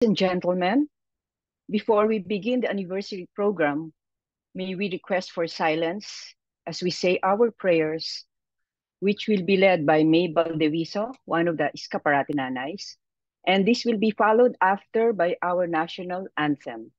and gentlemen, before we begin the anniversary program, may we request for silence as we say our prayers, which will be led by Mabel Deviso, one of the Escaparate Nanays, and this will be followed after by our national anthem.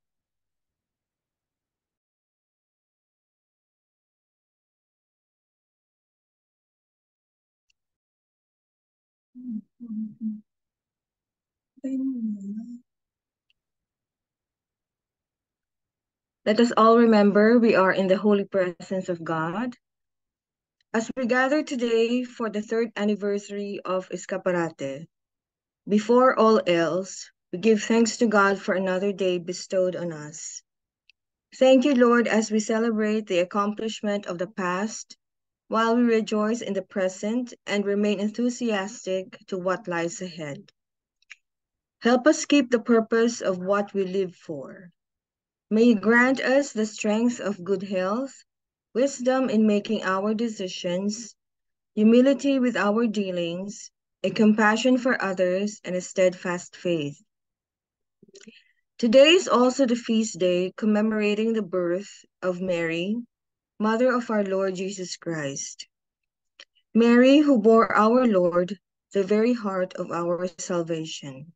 Let us all remember we are in the holy presence of God. As we gather today for the third anniversary of Escaparate, before all else, we give thanks to God for another day bestowed on us. Thank you, Lord, as we celebrate the accomplishment of the past, while we rejoice in the present and remain enthusiastic to what lies ahead. Help us keep the purpose of what we live for. May you grant us the strength of good health, wisdom in making our decisions, humility with our dealings, a compassion for others, and a steadfast faith. Today is also the feast day commemorating the birth of Mary, Mother of our Lord Jesus Christ. Mary, who bore our Lord, the very heart of our salvation.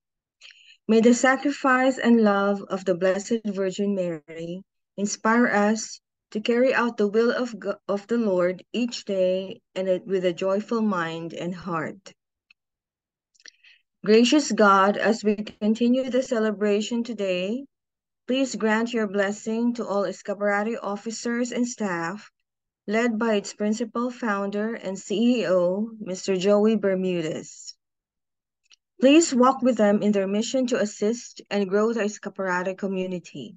May the sacrifice and love of the Blessed Virgin Mary inspire us to carry out the will of the Lord each day and with a joyful mind and heart. Gracious God, as we continue the celebration today, please grant your blessing to all Escaparate officers and staff, led by its principal founder and CEO, Mr. Joey Bermudez. Please walk with them in their mission to assist and grow the Escaparate community.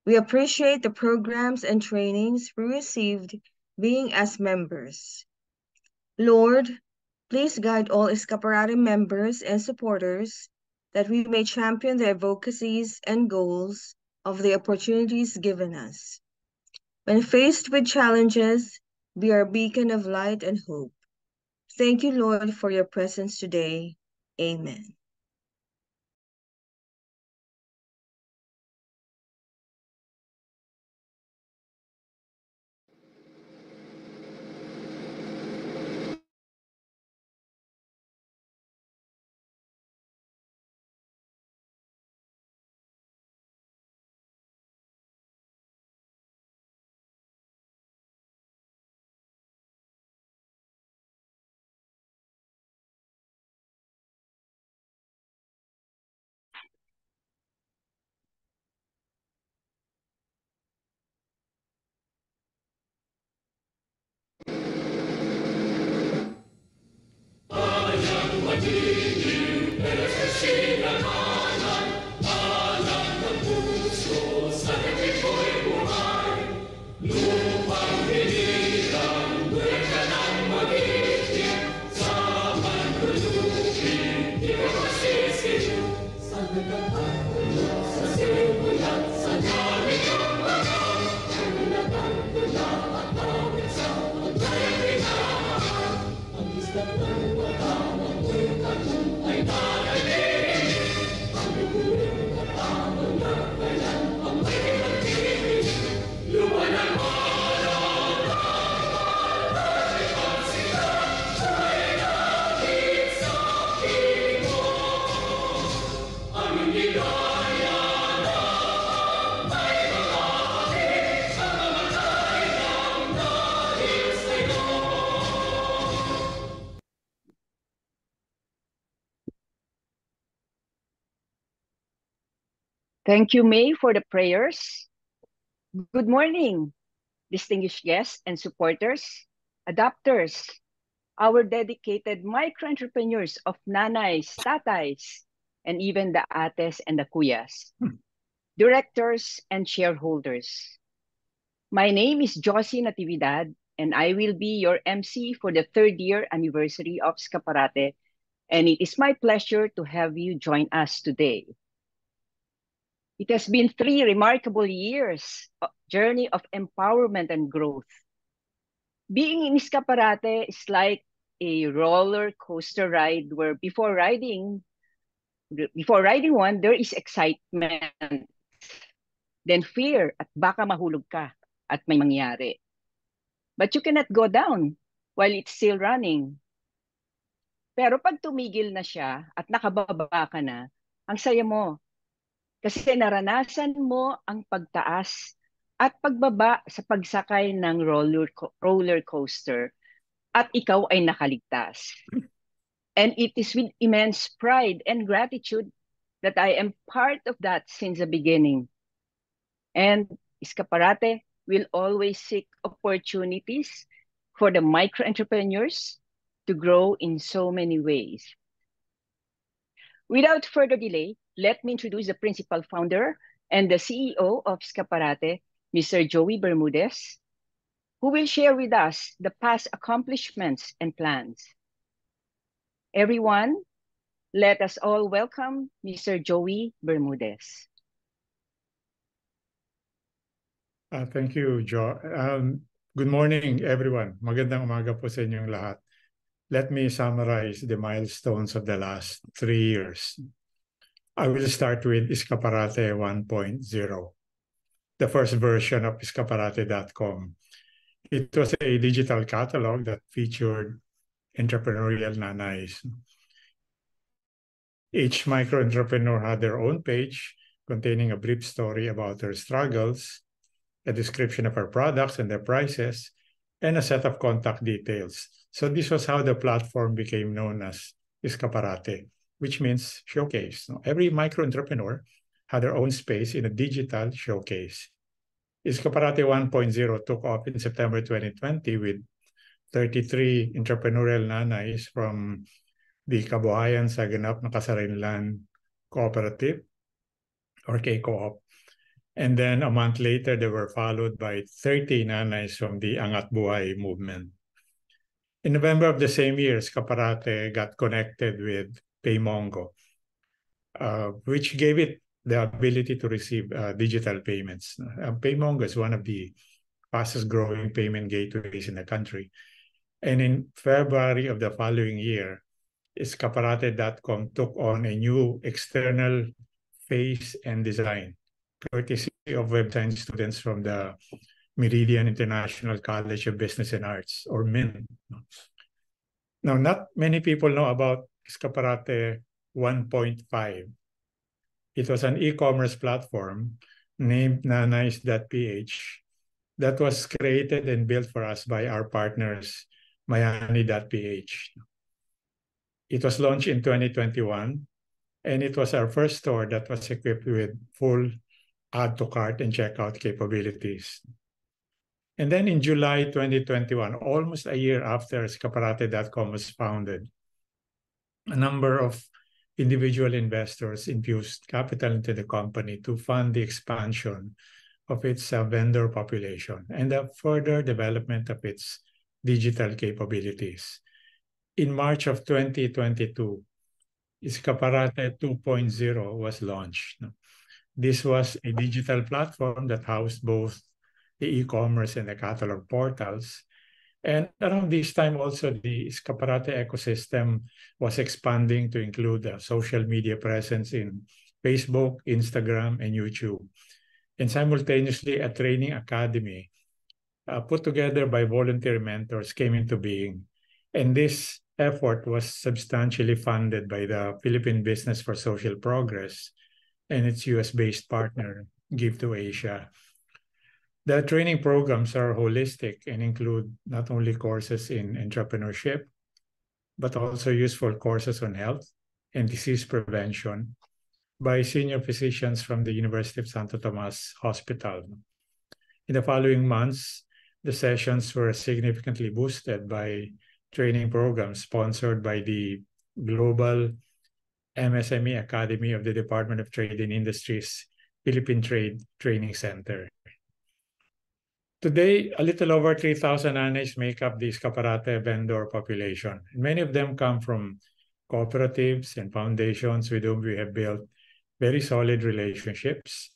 We appreciate the programs and trainings we received being as members. Lord, please guide all Escaparate members and supporters that we may champion the advocacies and goals of the opportunities given us. When faced with challenges, be our beacon of light and hope. Thank you, Lord, for your presence today. Amen. Thank you, May, for the prayers. Good morning, distinguished guests and supporters, adopters, our dedicated micro-entrepreneurs of nanays, tatays, and even the ates and the kuyas, directors and shareholders. My name is Josie Natividad, and I will be your MC for the third year anniversary of Scaparate, and it is my pleasure to have you join us today. It has been 3 remarkable years, a journey of empowerment and growth. Being in Escaparate is like a roller coaster ride where before riding, before riding one, there is excitement, then fear at baka mahulog ka at may mangyari. But you cannot go down while it's still running. Pero pag tumigil na siya at nakababa ka na, ang saya mo. Kasi naranasan mo ang pagtaas at pagbaba sa pagsakay ng roller coaster at ikaw ay nakaligtas. And it is with immense pride and gratitude that I am part of that since the beginning. And Escaparate will always seek opportunities for the micro-entrepreneurs to grow in so many ways. Without further delay, let me introduce the principal founder and the CEO of Escaparate, Mr. Joey Bermudez, who will share with us the past accomplishments and plans. Everyone, let us all welcome Mr. Joey Bermudez. Thank you, Jo. Good morning, everyone. Magandang umaga po sa inyong lahat. Let me summarize the milestones of the last 3 years. I will start with Escaparate 1.0, the first version of Escaparate.com. It was a digital catalog that featured entrepreneurial nanays. Each micro-entrepreneur had their own page containing a brief story about their struggles, a description of our products and their prices, and a set of contact details. So this was how the platform became known as Escaparate, which means showcase. Every micro-entrepreneur had their own space in a digital showcase. Escaparate 1.0 took off in September 2020 with 33 entrepreneurial nanays from the Kabuhayan sa Ganap na Kasarinlan Cooperative, or K-Co-op. And then a month later, they were followed by 30 nanays from the Angat Buhay movement. In November of the same year, Escaparate got connected with PayMongo, which gave it the ability to receive digital payments. PayMongo is one of the fastest growing payment gateways in the country. And in February of the following year, Escaparate.com took on a new external face and design, courtesy of web science students from the Meridian International College of Business and Arts, or MIN. Now, not many people know about Escaparate 1.5. It was an e-commerce platform named Nanays.ph that was created and built for us by our partners, Mayani.ph. It was launched in 2021, and it was our first store that was equipped with full add to cart and checkout capabilities. And then in July 2021, almost a year after Escaparate.com was founded, a number of individual investors infused capital into the company to fund the expansion of its vendor population and the further development of its digital capabilities. In March of 2022, Escaparate 2.0 was launched. This was a digital platform that housed both the e-commerce and the catalog portals. And around this time also, the Escaparate ecosystem was expanding to include a social media presence in Facebook, Instagram, and YouTube. And simultaneously, a training academy put together by volunteer mentors came into being. And this effort was substantially funded by the Philippine Business for Social Progress and its US-based partner, Give to Asia. The training programs are holistic and include not only courses in entrepreneurship, but also useful courses on health and disease prevention by senior physicians from the University of Santo Tomas Hospital. In the following months, the sessions were significantly boosted by training programs sponsored by the Global MSME Academy of the Department of Trade and Industries Philippine Trade Training Center. Today, a little over 3,000 nanays make up the Escaparate vendor population. Many of them come from cooperatives and foundations with whom we have built very solid relationships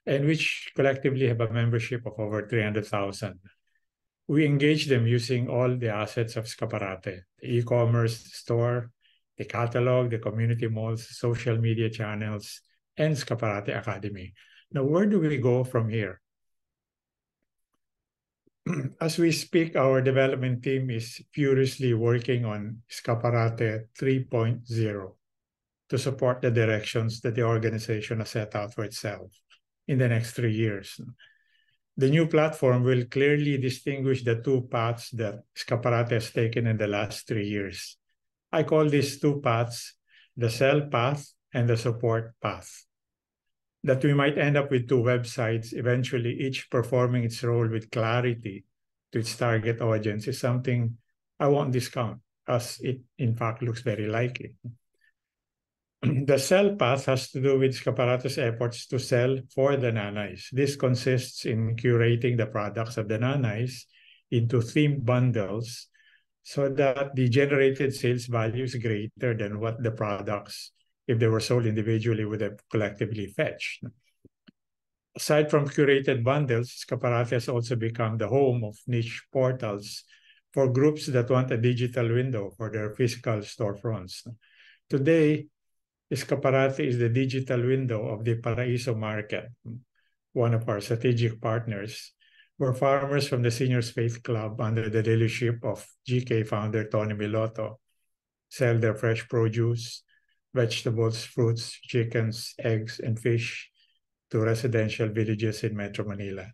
and which collectively have a membership of over 300,000. We engage them using all the assets of Escaparate, the e-commerce store, the catalog, the community malls, social media channels, and Scaparate Academy. Now, where do we go from here? As we speak, our development team is furiously working on Scaparate 3.0 to support the directions that the organization has set out for itself in the next 3 years. The new platform will clearly distinguish the two paths that Scaparate has taken in the last 3 years. I call these two paths the sell path and the support path. That we might end up with two websites, eventually each performing its role with clarity to its target audience, is something I won't discount, as it in fact looks very likely. The sell path has to do with Scaparate's efforts to sell for the nanays. This consists in curating the products of the nanays into themed bundles so that the generated sales value is greater than what the products, if they were sold individually, would have collectively fetched. Aside from curated bundles, Scaparate has also become the home of niche portals for groups that want a digital window for their physical storefronts. Today, Scaparate is the digital window of the Paraiso Market, one of our strategic partners, where farmers from the Seniors Faith Club, under the leadership of GK founder Tony Miloto, sell their fresh produce, vegetables, fruits, chickens, eggs, and fish to residential villages in Metro Manila.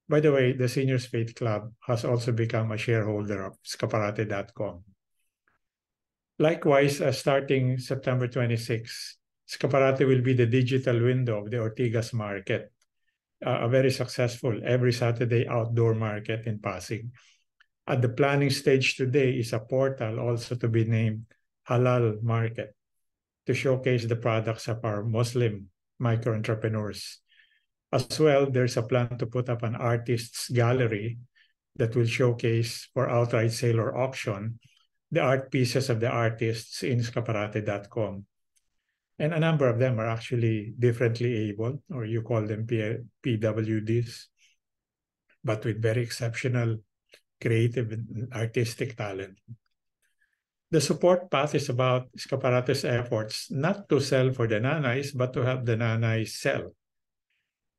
By the way, the Seniors Faith Club has also become a shareholder of Scaparate.com. Likewise, starting September 26, Scaparate will be the digital window of the Ortigas Market, a very successful every Saturday outdoor market in Pasig. At the planning stage today is a portal also to be named Halal Market to showcase the products of our Muslim micro-entrepreneurs. As well, there's a plan to put up an artist's gallery that will showcase for outright sale or auction the art pieces of the artists in Scaparate.com. And a number of them are actually differently able, or you call them PWDs, but with very exceptional creative and artistic talent. The support path is about Scaparate's efforts not to sell for the nanays, but to help the nanays sell.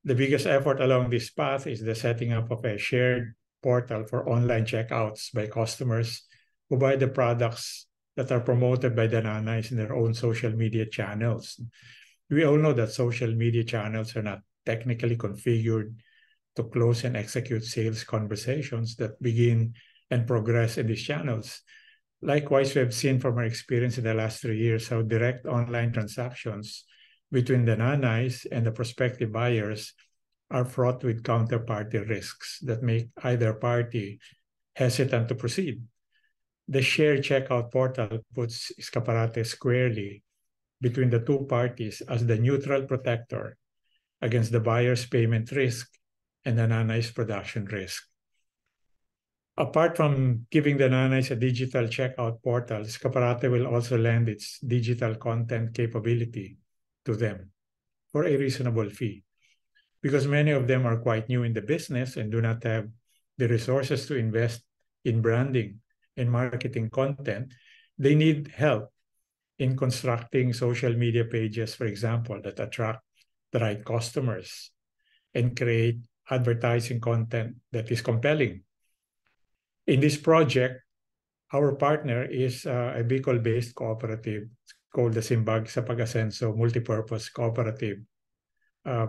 The biggest effort along this path is the setting up of a shared portal for online checkouts by customers who buy the products that are promoted by the nanays in their own social media channels. We all know that social media channels are not technically configured to close and execute sales conversations that begin and progress in these channels. Likewise, we have seen from our experience in the last 3 years how direct online transactions between the nanays and the prospective buyers are fraught with counterparty risks that make either party hesitant to proceed. The shared checkout portal puts Scaparate squarely between the two parties as the neutral protector against the buyer's payment risk and the nanay's production risk. Apart from giving the nanays a digital checkout portal, Scaparate will also lend its digital content capability to them for a reasonable fee. Because many of them are quite new in the business and do not have the resources to invest in branding and marketing content, they need help in constructing social media pages, for example, that attract the right customers and create advertising content that is compelling. In this project, our partner is a Bicol-based cooperative called the Simbag sa Pag-Asenso Multipurpose Cooperative,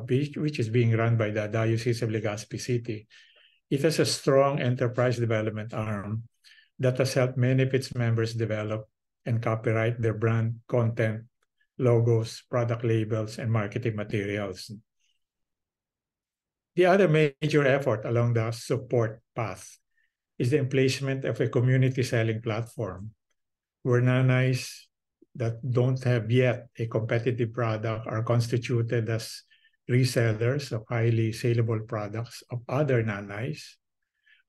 which is being run by the Diocese of Legazpi City. It has a strong enterprise development arm that has helped many of its members develop and copyright their brand content, logos, product labels, and marketing materials. The other major effort along the support path is the emplacement of a community selling platform where nanays that don't have yet a competitive product are constituted as resellers of highly saleable products of other nanays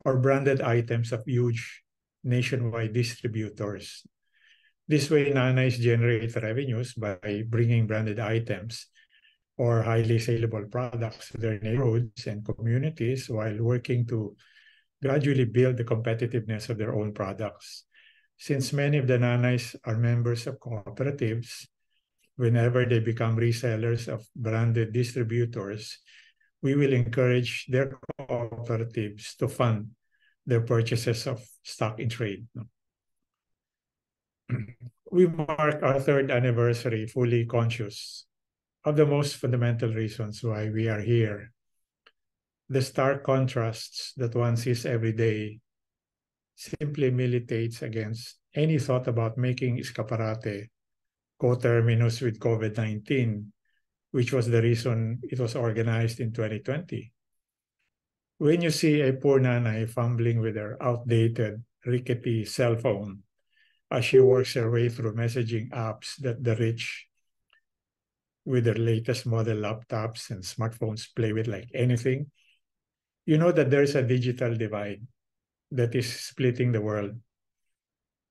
or branded items of huge nationwide distributors. This way, nanays generate revenues by bringing branded items or highly saleable products to their neighborhoods and communities while working to gradually build the competitiveness of their own products. Since many of the nanays are members of cooperatives, whenever they become resellers of branded distributors, we will encourage their cooperatives to fund their purchases of stock in trade. We mark our 3rd anniversary fully conscious of the most fundamental reasons why we are here. The stark contrasts that one sees every day simply militates against any thought about making Escaparate coterminous with COVID-19, which was the reason it was organized in 2020. When you see a poor nanay fumbling with her outdated, rickety cell phone as she works her way through messaging apps that the rich with their latest model laptops and smartphones play with like anything, you know that there's a digital divide that is splitting the world.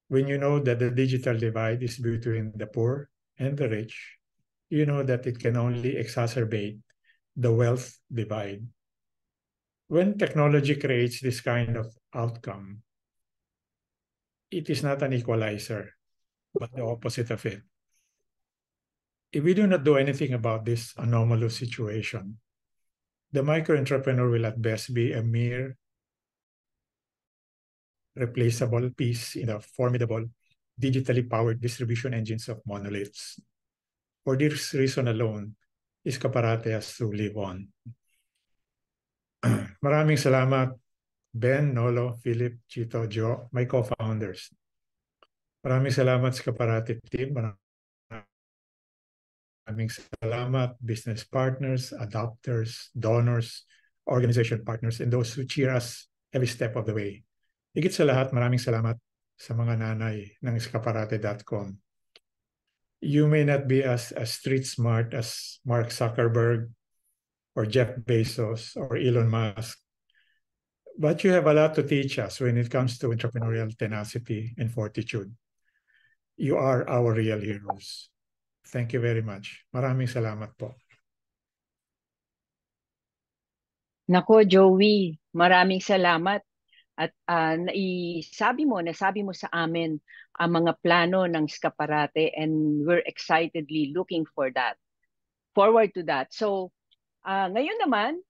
When you know that the digital divide is between the poor and the rich, you know that it can only exacerbate the wealth divide. When technology creates this kind of outcome, it is not an equalizer, but the opposite of it. If we do not do anything about this anomalous situation, the micro-entrepreneur will at best be a mere replaceable piece in the formidable digitally powered distribution engines of monoliths. For this reason alone, Escaparate has to live on. Maraming salamat, Ben, Nolo, Philip, Chito, Joe, my co-founders. Maraming salamat Escaparate team. Maraming salamat business partners, adopters, donors, organization partners, and those who cheer us every step of the way. Higit sa lahat, maraming salamat sa mga nanay ng Escaparate.com. You may not be as street smart as Mark Zuckerberg or Jeff Bezos or Elon Musk, but you have a lot to teach us when it comes to entrepreneurial tenacity and fortitude. You are our real heroes. Thank you very much. Maraming salamat po. Nako, Joey, maraming salamat. At nasabi mo sa amin ang mga plano ng Escaparate, and we're excitedly looking forward to that. So, ngayon naman,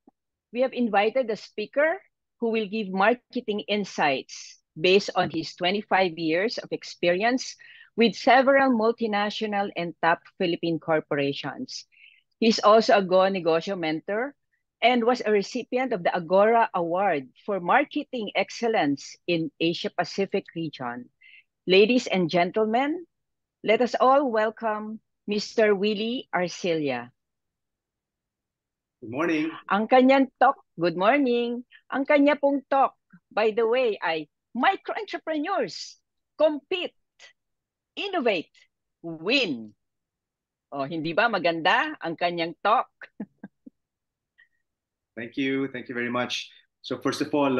we have invited a speaker who will give marketing insights based on his 25 years of experience with several multinational and top Philippine corporations. He's also a Go Negosyo mentor and was a recipient of the Agora Award for Marketing Excellence in Asia Pacific region. Ladies and gentlemen, let us all welcome Mr. Willie Arcilla. Good morning. Good morning. Ang kanya pong talk, by the way, ay Micro-Entrepreneurs, Compete, Innovate, Win. Oh, hindi ba maganda ang kanyang talk? Thank you. Thank you very much. So first of all,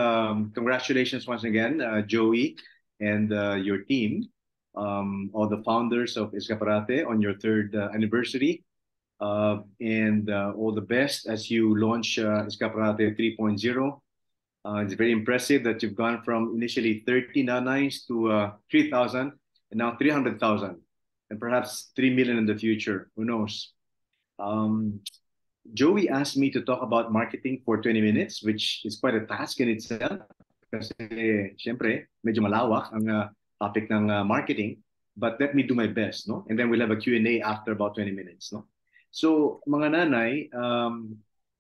congratulations once again, Joey and your team, all the founders of Escaparate on your 3rd anniversary. And all the best as you launch Escaparate 3.0. It's very impressive that you've gone from initially 30 nanays to 3,000 and now 300,000 and perhaps 3 million in the future. Who knows? Joey asked me to talk about marketing for 20 minutes, which is quite a task in itself. Kasi, syempre, medyo malawak ang topic ng marketing. But let me do my best, no? And then we'll have a Q&A after about 20 minutes, no? So, mga nanay,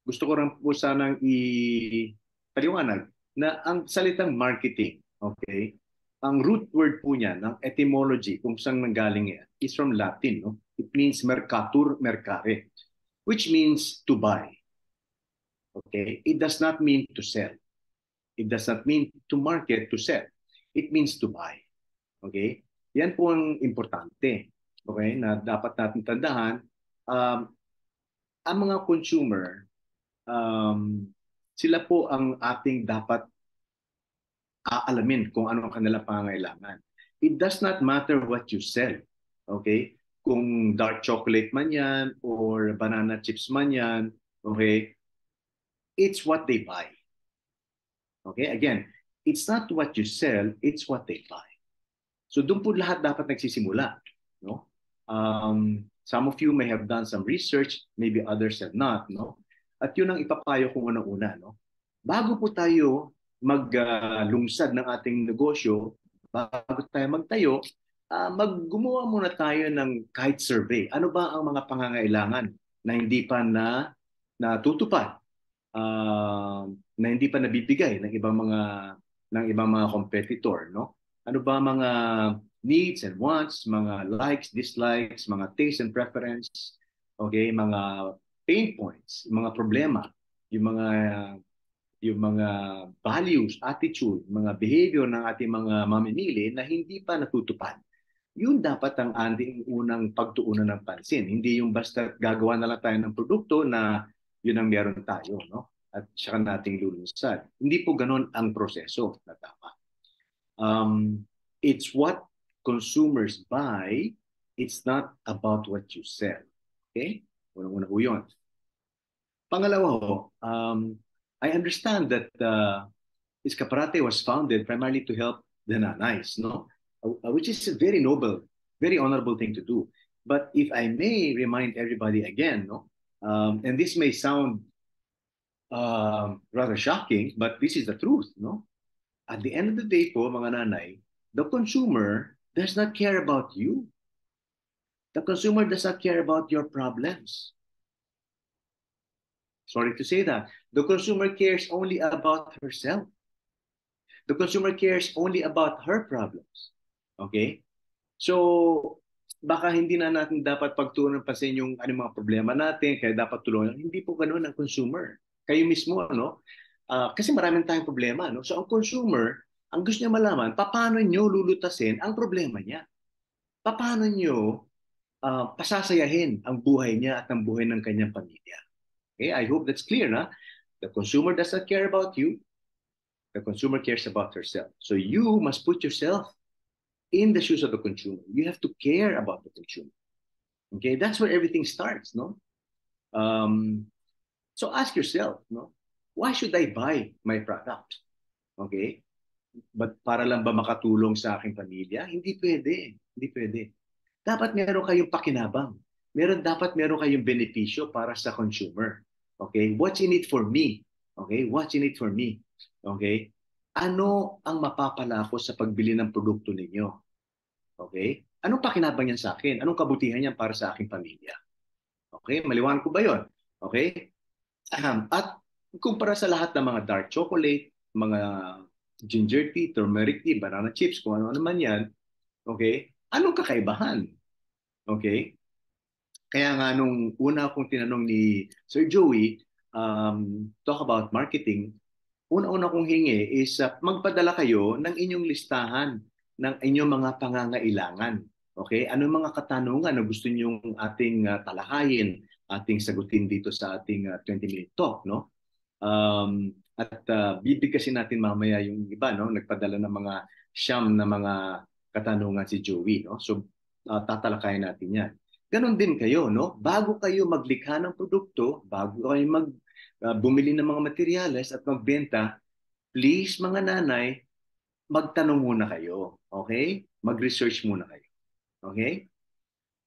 gusto ko rin po sanang ipaliwanag na ang salitang marketing, okay, ang root word po niya, ng etymology, kung saan nanggaling yan, is from Latin, no? It means mercatur mercare, which means to buy. Okay? It does not mean to sell. It does not mean to market, to sell. It means to buy. Okay? Yan po ang importante. Okay? Na dapat natin tandaan. Ang mga consumer, sila po ang ating dapat aalamin kung ano ang kanilang pangangailangan. It does not matter what you sell. Okay? Kung dark chocolate man yan or banana chips man yan, okay, it's what they buy. Okay, again, it's not what you sell, it's what they buy. So doon po lahat dapat nagsisimula, no? Some of you may have done some research, maybe others have not, no? At yun ang ipapayo ko unang-una, no? Bago po tayo maglungsad ng ating negosyo, bago tayo magtayo, gumawa muna tayo ng kahit survey. Ano ba ang mga pangangailangan na hindi pa natutupad, na hindi pa nabibigay ng ibang mga competitor, no? Ano ba mga needs and wants, mga likes, dislikes, mga taste and preference, okay, mga pain points, mga problema, yung mga values, attitude, mga behavior ng ating mga mamimili na hindi pa natutupad. Yun dapat ang ating unang pagtuunan ng pansin. Hindi yung basta gagawa na lang tayo ng produkto na yun ang meron tayo, no? At saka nating lulunsad. Hindi po ganun ang proseso na tama. It's what consumers buy. It's not about what you sell. Okay? Unang-una po yun. Pangalawa ho, I understand that Escaparate was founded primarily to help the nanays, no? Which is a very noble, very honorable thing to do. But if I may remind everybody again, no? And this may sound rather shocking, but this is the truth, no? At the end of the day po, mga nanay, the consumer does not care about you. The consumer does not care about your problems. Sorry to say that. The consumer cares only about herself. The consumer cares only about her problems. Okay? So, baka hindi na natin dapat pagtuunan pa sa yung mga problema natin, kaya dapat tulungan. Hindi po ganoon ang consumer. Kayo mismo, no? Kasi maraming tayong problema, no? So, ang consumer, ang gusto niya malaman, paano niyo lulutasin ang problema niya? Paano niyo pasasayahin ang buhay niya at ang buhay ng kanyang pamilya? Okay, I hope that's clear, na? The consumer does not care about you. The consumer cares about herself. So you must put yourself in the shoes of the consumer. You have to care about the consumer. Okay, that's where everything starts, no? So ask yourself, no? Why should I buy my product? Okay? But para lang ba makatulong sa aking pamilya? Hindi pwede. Hindi pwede. Dapat meron kayong pakinabang. Dapat meron kayong benepisyo para sa consumer. Okay? What's in it for me? Okay? What's in it for me? Okay? Ano ang mapapala ko sa pagbili ng produkto ninyo? Okay? Anong pakinabang yan sa akin? Anong kabutihan yan para sa aking pamilya? Okay? Maliwanag ko ba yun? Okay? At kumpara sa lahat ng mga dark chocolate, mga ginger tea, turmeric tea, banana chips, kung ano naman yan, okay? Anong kakaibahan? Okay? Kaya nga nung una akong tinanong ni Sir Joey, talk about marketing, una-una kong hingi is magpadala kayo ng inyong listahan ng inyong mga pangangailangan. Okay? Ano mga katanungan na gusto niyong ating talahayin, ating sagutin dito sa ating 20-minute talk, no? At bibigkasin natin mamaya yung iba, no? Nagpadala ng mga siyam na mga katanungan si Joey, no? So tatalakayin natin 'yan. Ganon din kayo, no? Bago kayo maglikha ng produkto, bago kayo bumili ng mga materyales at magbenta, please mga nanay, magtanong muna kayo, okay? Mag-research muna kayo. Okay?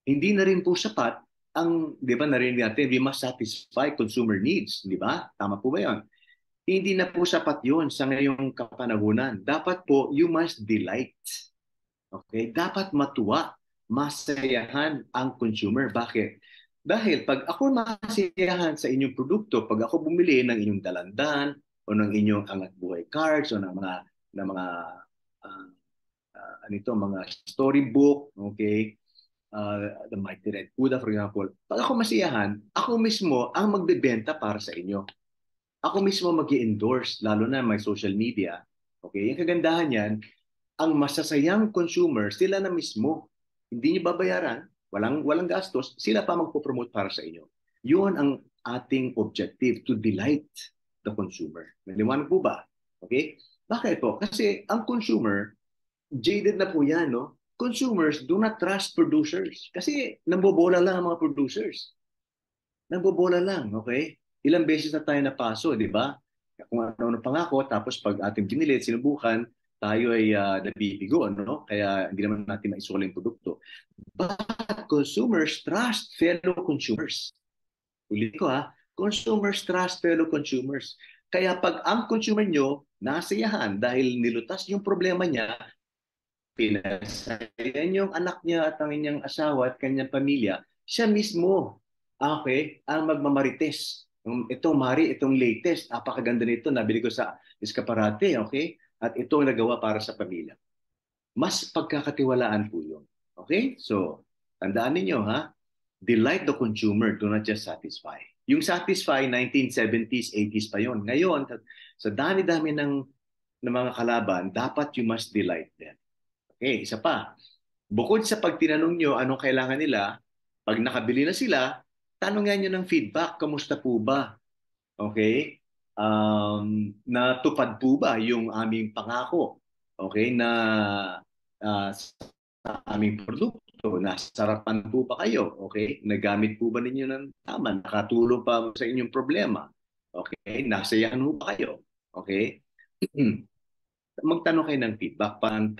Hindi na rin po sapat ang, 'di ba, narinig natin, we must satisfy consumer needs, 'di ba? Tama po ba 'yon? Hindi na po sapat 'yon sa ngayong kapanahunan. Dapat po you must delight. Okay? Dapat matuwa, masayahan ang consumer. Bakit? Dahil pag ako masayahan sa inyong produkto, pag ako bumili ng inyong dalandan o ng inyong angat buhay cards o ng mga mga storybook, okay? The Mighty Red Kuda, for example. Pag ako masiyahan, ako mismo ang magbebenta para sa inyo. Ako mismo mag-i-endorse, lalo na may social media. Okay? Yung kagandahan yan, ang masasayang consumer, sila na mismo. Hindi nyo babayaran, walang gastos, sila pa magpo-promote para sa inyo. Yun ang ating objective, to delight the consumer. Naliwanag po ba? Okay? Bakit po? Kasi ang consumer, jaded na po yan, no? Consumers do not trust producers kasi nambobola lang ang mga producers. Nambobola lang, okay? Ilang beses na tayo napaso, di ba? Kung ano-ano pangako, tapos pag ating pinilit, sinubukan, tayo ay nabibigo, ano? Kaya hindi naman natin maisuli yung produkto. But consumers trust fellow consumers. Ulit ko consumers trust fellow consumers. Kaya pag ang consumer nyo nasayahan dahil nilutas yung problema niya, pinasayan yung anak niya at ang inyong asawa at kanyang pamilya, siya mismo, ang magmamarites. Ito, Mari, itong latest, napakaganda nito, nabili ko sa Escaparate, okay? At ito ang nagawa para sa pamilya. Mas pagkakatiwalaan po yun. Okay? So, tandaan ninyo, delight the consumer, do not just satisfy. Yung satisfy, 1970s, 80s pa yon. Ngayon, sa dami-dami ng mga kalaban, dapat you must delight them. Okay, isa pa. Bukod sa pagtinanong nyo anong kailangan nila, pag nakabili na sila, tanongan nyo ng feedback, kamusta po ba? Okay? Natupad po ba yung aming pangako? Okay, na sa aming produkto, nasarapan po ba kayo? Okay, nagamit po ba ninyo ng tama? Nakatulong pa sa inyong problema? Okay, nasayahan po ba kayo? Okay? Magtanong kayo ng feedback pang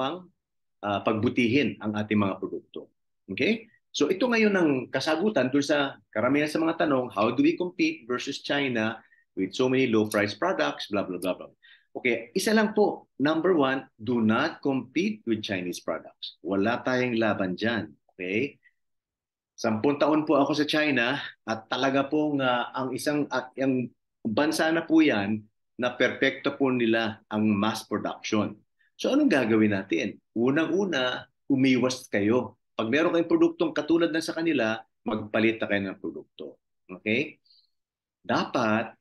pagbutihin ang ating mga produkto. Okay? So ito ngayon ang kasagutan doon sa karamihan sa mga tanong, how do we compete versus China with so many low-price products, blah, blah, blah, blah. Okay, isa lang po. Number one, do not compete with Chinese products. Wala tayong laban dyan. Okay? 10 taon po ako sa China at talaga pong ang bansa na po yan na perpekto po nila ang mass production. So anong gagawin natin? Unang-una, umiwas kayo. Pag meron kayong produktong katulad na sa kanila, magpalit na kayo ng produkto. Okay? Dapat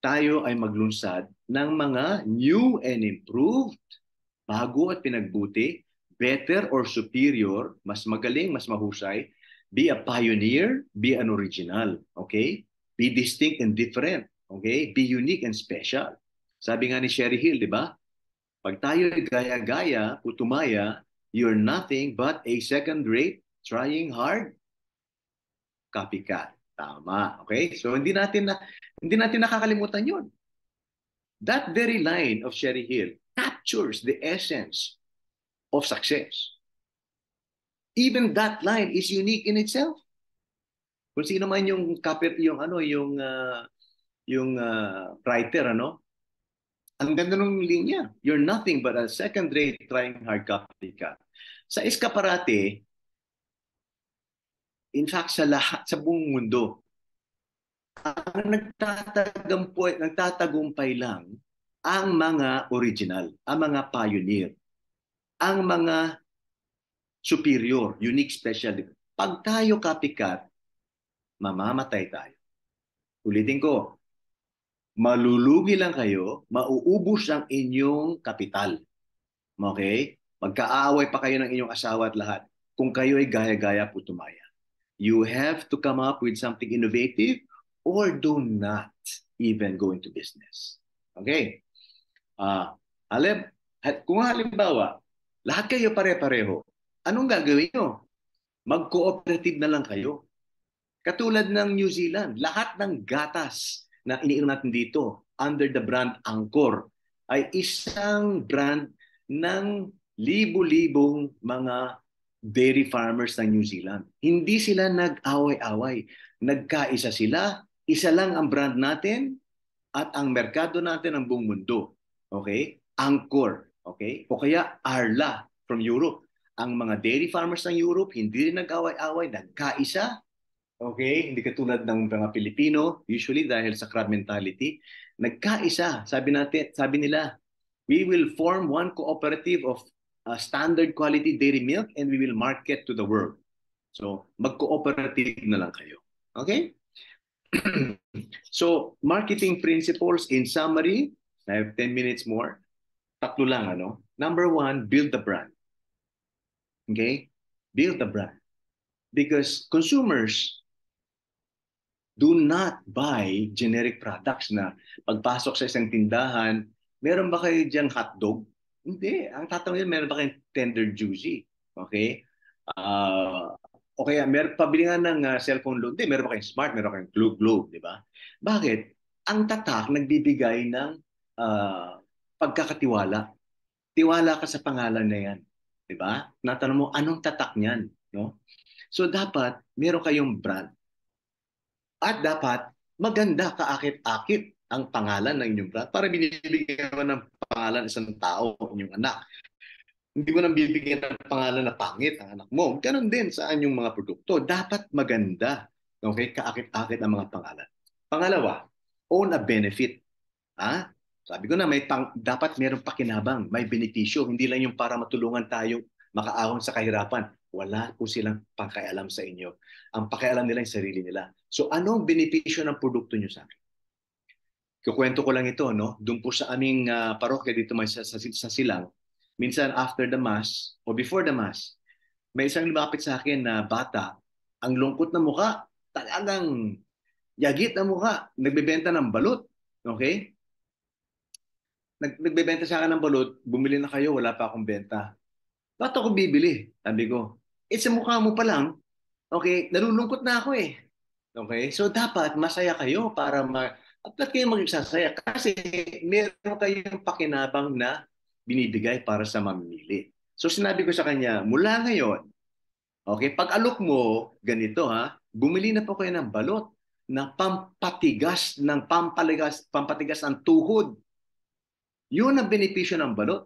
tayo ay maglunsad ng mga new and improved, bago at pinagbuti, better or superior, mas magaling, mas mahusay. Be a pioneer, be an original. Okay? Be distinct and different. Okay? Be unique and special. Sabi nga ni Sherry Hill, di ba? Pag tayo gaya-gaya, putumaya, you're nothing but a second-rate, trying hard, copycat. Tama. Okay? So hindi natin nakakalimutan yun. That very line of Sherry Hill captures the essence of success. Even that line is unique in itself. Kung sino man yung writer, ang ganda ng linya. You're nothing but a second-rate trying hard copycat. Sa Escaparate, in fact, sa buong mundo, ang nagtatagumpay lang ang mga original, ang mga pioneer, ang mga superior, unique, special. Pag tayo copycat, mamamatay tayo. Ulitin ko, malulugi lang kayo, mauubos ang inyong kapital. Okay? Magkaaway pa kayo ng inyong asawa at lahat kung kayo ay gaya-gaya putumaya. You have to come up with something innovative or do not even go into business. Okay? Kung halimbawa, lahat kayo pare-pareho, anong gagawin nyo? Mag-cooperative na lang kayo. Katulad ng New Zealand, lahat ng gatas na iniinom natin dito under the brand Angkor ay isang brand ng libo-libong mga dairy farmers ng New Zealand. Hindi sila nag-away-away. Nagkaisa sila, isa lang ang brand natin at ang merkado natin ang buong mundo. Okay? Angkor. Okay? O kaya Arla from Europe. Ang mga dairy farmers ng Europe, hindi rin nag-away-away, nagkaisa. Okay? Hindi katulad ng mga Pilipino, usually dahil sa crab mentality, nagkaisa. Sabi nila, we will form one cooperative of standard quality dairy milk and we will market to the world. So, mag-cooperative na lang kayo. Okay? So, marketing principles in summary, I have 10 minutes more. Tatlo lang, Number one, build the brand. Okay? Build the brand. Because consumers do not buy generic products na pagpasok sa isang tindahan, meron ba kayo diyang hotdog? Hindi. Ang tatanungin, meron ba kayong tender juicy? Okay? O kaya, pabili nga ng cellphone loan, meron ba kayong smart, meron kayong globe, di ba? Bakit? Ang tatak nagbibigay ng pagkakatiwala. Tiwala ka sa pangalan na yan. Diba? Natanong mo, anong tatak niyan? No? So dapat, meron kayong brand. At dapat, maganda, kaakit-akit ang pangalan ng inyong brand para binibigyan mo ng pangalan isang tao, inyong anak. Hindi mo nang bibigyan ng pangalan na pangit ang anak mo. Ganon din sa inyong mga produkto. Dapat maganda. Okay? Kaakit-akit ang mga pangalan. Pangalawa, own a benefit. Ha? Sabi ko na, dapat mayroong pakinabang, may benepisyo. Hindi lang yung para matulungan tayo makaahon sa kahirapan. Wala po silang pakialam sa inyo. Ang pakialam nila yung sarili nila. So anong benepisyo ng produkto nyo sa akin? Kukwento ko lang ito, no? Doon po sa aming parokya dito sa Silang, minsan after the Mass o before the Mass, may isang lumapit sa akin na bata, ang lungkot na mukha, talagang yagit na mukha, nagbebenta ng balut. Okay? Nagbebenta sa akin ng balut, bumili na kayo, wala pa akong benta. Ba't ako bibili? Sabi ko, sa mukha mo pa lang, okay, nalulungkot na ako eh. Okay? So dapat masaya kayo para at ba't kayo magsasaya? Kasi meron kayong pakinabang na binibigay para sa mamimili. So sinabi ko sa kanya, mula ngayon, okay, pag alok mo, ganito ha, bumili na po kayo ng balot na pampatigas ng tuhod. Yun ang benepisyo ng balot.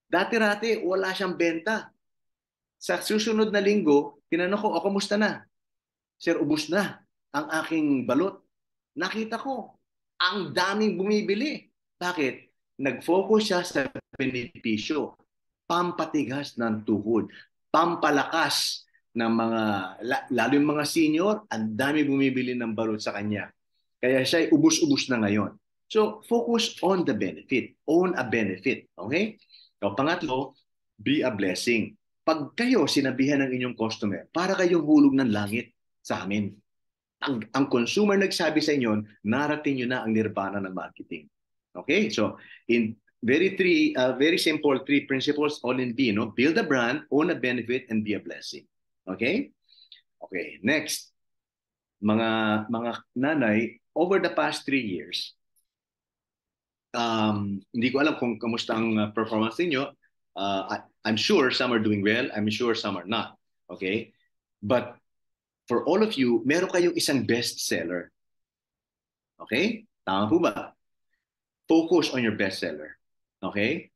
Dati-rati, wala siyang benta. Sa susunod na linggo, tinanong ko, kumusta na? Sir, ubus na ang aking balot. Nakita ko, ang daming bumibili. Bakit? Nag-focus siya sa benepisyo. Pampatigas ng tuhod. Pampalakas ng mga, lalo yung mga senior, ang dami bumibili ng balot sa kanya. Kaya siya ay ubus-ubus na ngayon. So, focus on the benefit. Own a benefit. Okay? So, pangatlo, be a blessing. Pag kayo sinabihan ng inyong customer, para kayong hulog ng langit sa amin. Ang consumer nagsabi sa inyo, narating nyo na ang nirvana ng marketing. Okay? So, in very simple three principles, all in B. No? Build a brand, own a benefit, and be a blessing. Okay? Okay, next. Mga nanay, over the past 3 years, hindi ko alam kung kamusta ang performance niyo. I'm sure some are doing well. I'm sure some are not. Okay? But for all of you, meron kayong isang bestseller. Okay? Tama po ba? Focus on your bestseller. Okay?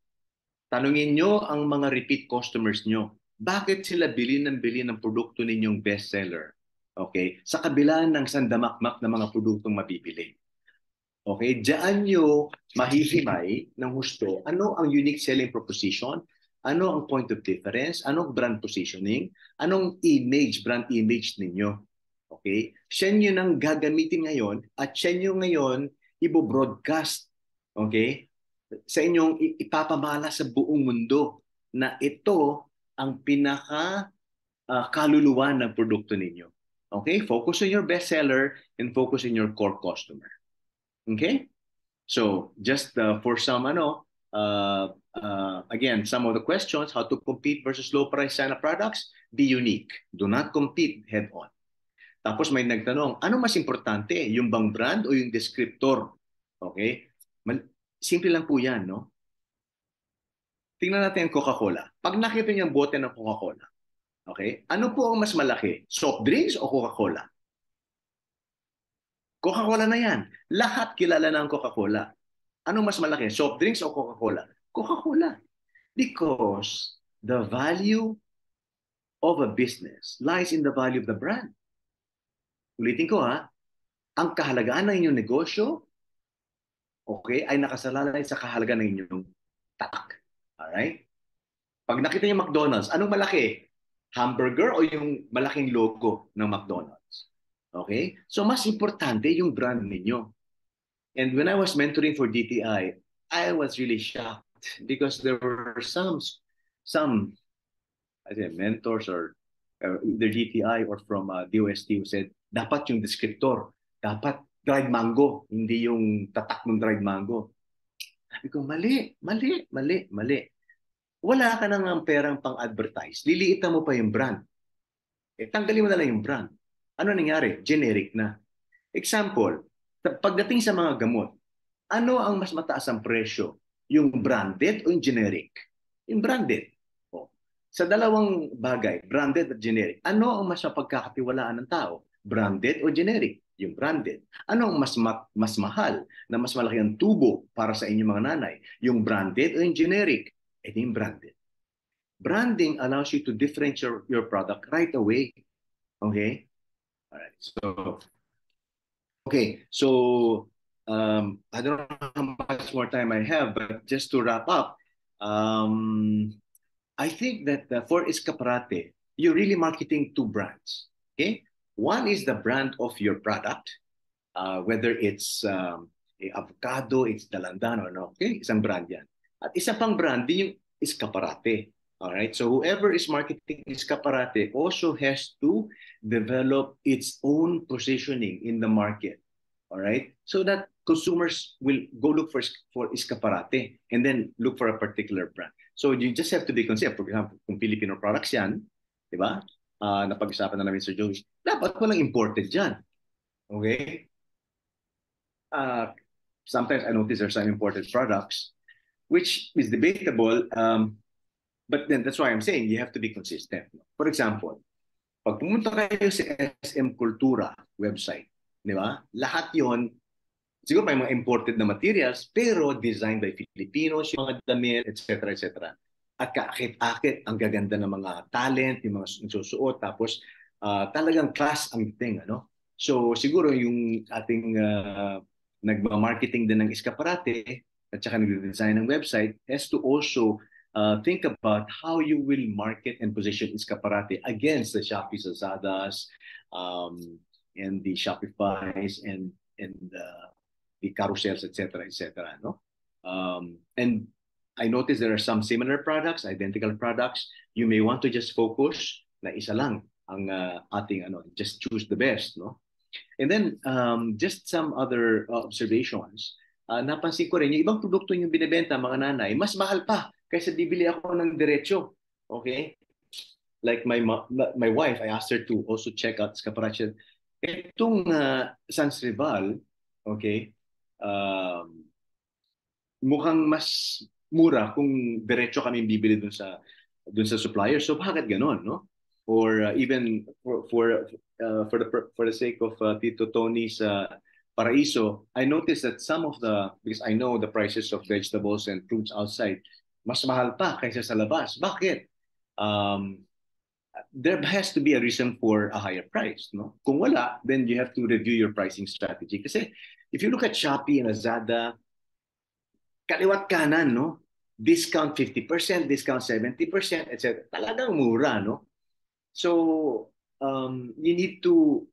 Tanungin nyo ang mga repeat customers nyo. Bakit sila bili ng produkto ninyong bestseller? Okay? Sa kabila ng sandamakmak na mga produktong mabibili. Okay, diyan nyo mahihimay ng husto ano ang unique selling proposition, ano ang point of difference, anong brand positioning, anong brand image ninyo. Okay, siya nyo nang gagamitin ngayon at siya nyo ngayon ibo-broadcast, okay, sa inyong ipapamala sa buong mundo na ito ang pinaka kaluluwa ng produkto ninyo. Okay, focus on your bestseller and focus on your core customer. Okay? So, just for some, again, some of the questions, how to compete versus low-price China products, be unique. Do not compete head-on. Tapos may nagtanong, ano mas importante, yung bang brand o yung descriptor? Okay? Simple lang po yan, no? Tingnan natin ang Coca-Cola. Pag nakita niyo ang bote ng Coca-Cola, okay? Ano po ang mas malaki? Soft drinks o Coca-Cola? Coca-Cola na yan. Lahat kilala na ang Coca-Cola. Ano mas malaki? Soft drinks o Coca-Cola? Coca-Cola. Because the value of a business lies in the value of the brand. Ulitin ko ha, ang kahalagaan ng inyong negosyo, okay, ay nakasalalay sa kahalagaan ng inyong tatak. Alright? Pag nakita niyo McDonald's, anong malaki? Hamburger o yung malaking logo ng McDonald's? Okay? So mas importante yung brand ninyo. And when I was mentoring for DTI, I was really shocked because there were some mentors or either DTI or from DOST who said, dapat yung descriptor, dapat dried mango, hindi yung tatak ng dried mango. Sabi ko, mali. Wala ka nang ang perang pang-advertise. Liliitan mo pa yung brand. Tanggalin mo na lang yung brand. Ano nangyari? Generic na. Example, pagdating sa mga gamot, ano ang mas mataas ang presyo? Yung branded o yung generic? Yung branded. O, sa dalawang bagay, branded at generic, ano ang mas mapagkakatiwalaan ng tao? Branded o generic? Yung branded. Ano ang mas mahal na mas malaki ang tubo para sa inyong mga nanay? Yung branded o yung generic? Ito yung branded. Branding allows you to differentiate your product right away. Okay? All right. So I don't know how much more time I have, but just to wrap up, I think that for Escaparate, you're really marketing two brands. Okay, one is the brand of your product, whether it's avocado, it's Dalandan or no. Okay, isang brand yan. At isa pang brand din yung Escaparate. All right, so whoever is marketing Escaparate also has to develop its own positioning in the market. All right, so that consumers will go look for Escaparate and then look for a particular brand. So you just have to be considered. For example, kung Filipino products yan, di ba? Napag-usapan na namin sa Joey, dapat walang imported dyan. Okay? Sometimes I notice there's some imported products, which is debatable. But then that's why I'm saying you have to be consistent. For example, pag pumunta kayo sa SM Kultura website, di ba? Lahat yon, siguro may mga imported na materials, pero designed by Filipinos, yung mga damit, etc., etc. At kaakit-akit, ang gaganda ng mga talent, yung mga susuot, tapos talagang class ang thing, ano? So siguro yung ating nagma-marketing din ng Escaparate at saka nag-design ng website has to also think about how you will market and position Escaparate against the Shopee Lazadas, and the Shopifys and the carousels, etc., etc. No, and I noticed there are some similar products, identical products. You may want to just focus na isa lang ang ating just choose the best, no. And then just some other observations. Napansin ko rin yung ibang produkto yung binebenta mga nanay, mas mahal pa kaysa bibili ako ng diretso. Okay? Like my wife, I asked her to also check out Escaparate. Itong Sans Rival, okay, mukhang mas mura kung diretso kami bibili dun sa supplier. So bakit ganon, no? Or even for the sake of Tito Tony's Paraiso, I noticed that some of because I know the prices of vegetables and fruits outside, mas mahal pa kaysa sa labas. Bakit? There has to be a reason for a higher price, no? Kung wala, then you have to review your pricing strategy. Kasi if you look at Shopee and Lazada, kaliwat kanan, no? Discount 50%, discount 70%, etc. Talagang mura, no? So you need to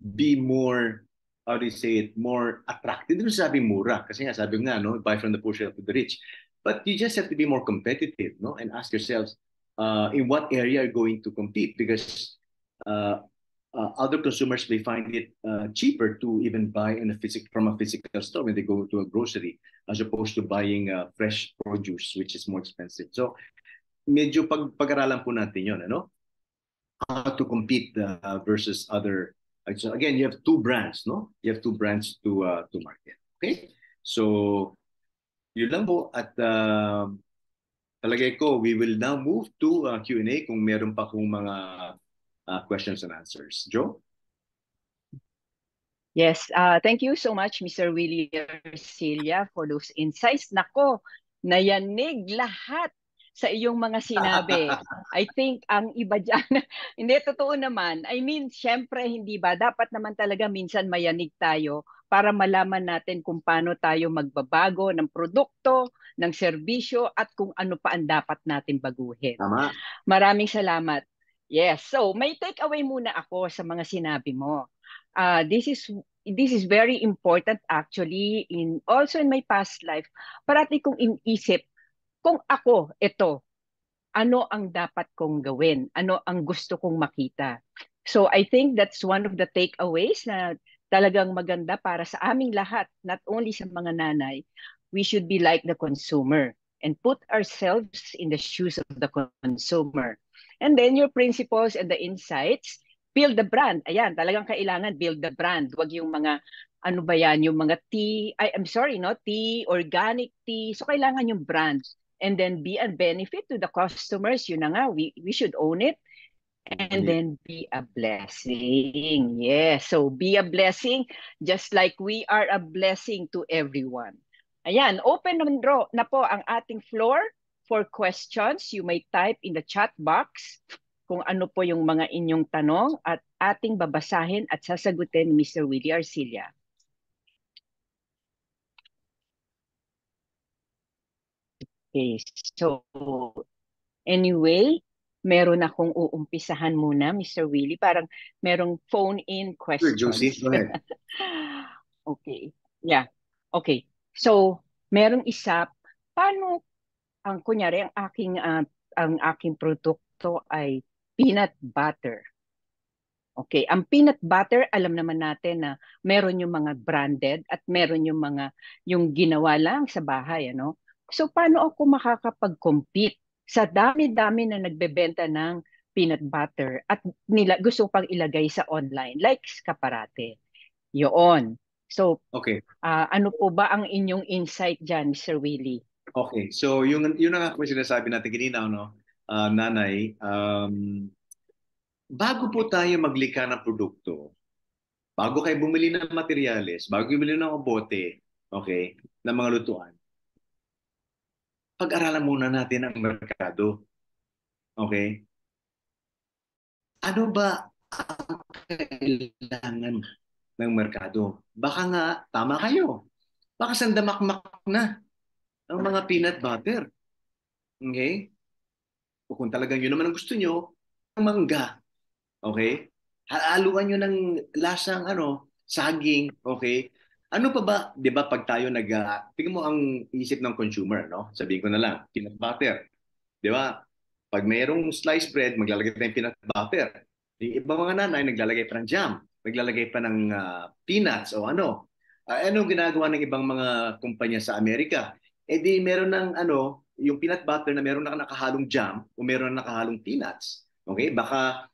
be more, how do you say it, more attractive. Dito sabi mura, kasi nga sabi nga, no, buy from the poor to the rich. But you just have to be more competitive, no, and ask yourselves in what area you're going to compete, because other consumers may find it cheaper to even buy from a physical store when they go to a grocery, as opposed to buying fresh produce, which is more expensive. So medyo pag-aralan po natin yun, ano? How to compete versus other. So again, you have two brands, no? You have two brands to market. Okay? So yun lang po, at talagay ko, we will now move to Q&A kung meron pa kung mga questions and answers. Joe? Yes, thank you so much, Mr. Willie Arcilla, for those insights. Nako, nayanig lahat sa iyong mga sinabi. I think ang iba dyan, hindi, totoo naman. I mean, syempre, hindi ba? Dapat naman talaga minsan mayanig tayo para malaman natin kung paano tayo magbabago ng produkto, ng serbisyo, at kung ano pa ang dapat natin baguhin. Tama. Maraming salamat. Yes, so may takeaway muna ako sa mga sinabi mo. This is very important actually, also in my past life. Parati kong inisip, kung ako ito, ano ang dapat kong gawin? Ano ang gusto kong makita? So I think that's one of the takeaways na talagang maganda para sa aming lahat, not only sa mga nanay. We should be like the consumer and put ourselves in the shoes of the consumer. And then your principles and the insights build the brand. Ayan, talagang kailangan build the brand. Huwag yung mga, ano ba yan, yung mga tea, I'm sorry, no? Tea, organic tea. So, kailangan yung brand. And then be a benefit to the customers. Yun na nga, we should own it. And then be a blessing. Yes. So be a blessing just like we are a blessing to everyone. Ayan, open na po ang ating floor for questions. You may type in the chat box kung ano po yung mga inyong tanong at ating babasahin at sasagutin ni Mr. Willie Arcilla. Okay, so anyway, meron akong uumpisahan muna, Mr. Willie. Parang merong phone-in questions. Sure, Josie, go ahead. Okay. Yeah. Okay. So, merong isa, paano kunyari ang aking produkto ay peanut butter. Okay, ang peanut butter, alam naman natin na meron yung mga branded at meron yung ginawa lang sa bahay, ano? So paano ako makakapag-compete sa dami-dami na nagbebenta ng peanut butter at gusto pang ilagay sa online like Skaparate. Yun. So Okay. ano po ba ang inyong insight dyan, Sir Willie? Okay. So yun na nga po sinasabi natin kanina, no? Nanay, bago po tayo maglikha ng produkto, bago kayo bumili ng materyales, bago kayo bumili ng bote, okay, ng mga lutuan, pag-aralan muna natin ang merkado. Okay? Ano ba ang kailangan ng merkado? Baka nga, tama kayo. Baka sandamakmak na ang mga peanut butter. Okay? O kung talagang yun naman ang gusto nyo, ang mangga. Okay? Haluan nyo ng lasang saging. Okay? Ano pa ba, di ba, pag tayo tingnan mo ang isip ng consumer, no? Sabihin ko na lang, peanut butter. Di ba? Pag mayroong sliced bread, maglalagay pa ng peanut butter. Yung ibang mga nanay, naglalagay pa ng jam, naglalagay pa ng peanuts o ano. Anong ginagawa ng ibang mga kumpanya sa Amerika? Eh di meron ng yung peanut butter na meron na nakahalong jam o meron na nakahalong peanuts. Okay? Baka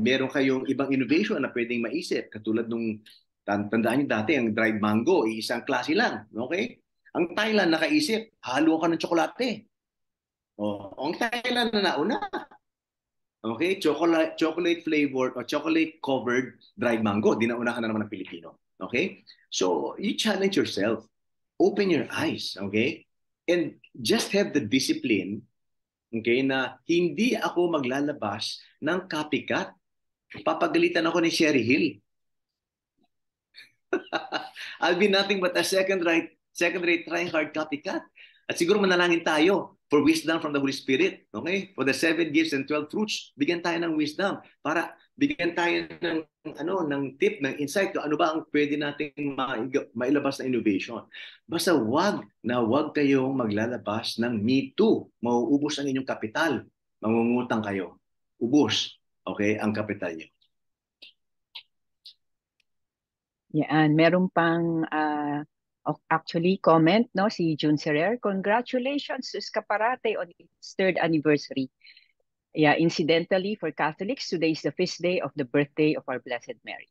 meron kayong ibang innovation na pwedeng maisip. Katulad nung, tandaan nyo dati, ang dried mango, isang klase lang. Okay? Ang Thailand nakaisip, halo ka ng tsokolate. Ang Thailand na nauna. Okay? Chocolate flavored or chocolate covered dried mango. Dinaunahan na naman ng Pilipino. Okay? So, you challenge yourself. Open your eyes. Okay? And just have the discipline, okay, na hindi ako maglalabas ng copycat. Papagalitan ako ni Sherry Hill. I'll be nothing but a second-rate trying hard copycat. At siguro manalangin tayo for wisdom from the Holy Spirit. Okay? For the 7 gifts and 12 fruits, bigyan tayo ng wisdom para bigyan tayo ng tip, ng insight kung ano ba ang pwede nating mailabas na innovation. Basta wag kayong maglalabas ng me too. Mauubos ang inyong kapital. Mangungutang kayo. Ubos. Okay? Ang kapital niyo. Yan, meron pang actually comment, no, si June Serrer. Congratulations to Skaparate on its 3rd anniversary. Yeah, incidentally, for Catholics, today is the feast day of the birthday of our Blessed Mary.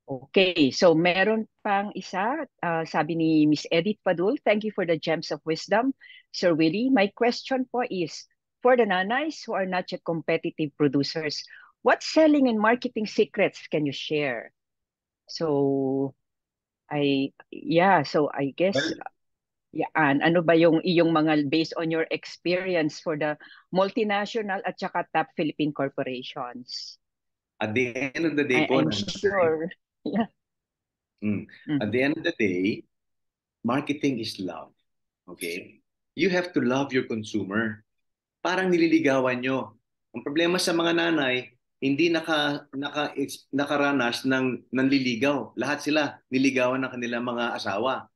Okay, so meron pang isa, sabi ni Miss Edith Padul, thank you for the gems of wisdom, Sir Willie. My question po is, for the nanays who are not yet competitive producers, what selling and marketing secrets can you share? So, I guess, ano ba yung iyong mga, based on your experience for the multinational at saka top Philippine corporations? At the end of the day, I'm sure. Yeah. At the end of the day, marketing is love. Okay? You have to love your consumer. Parang nililigawan nyo. Ang problema sa mga nanay, hindi nakaranas ng nanliligaw. Lahat sila niligawan ng kanilang mga asawa.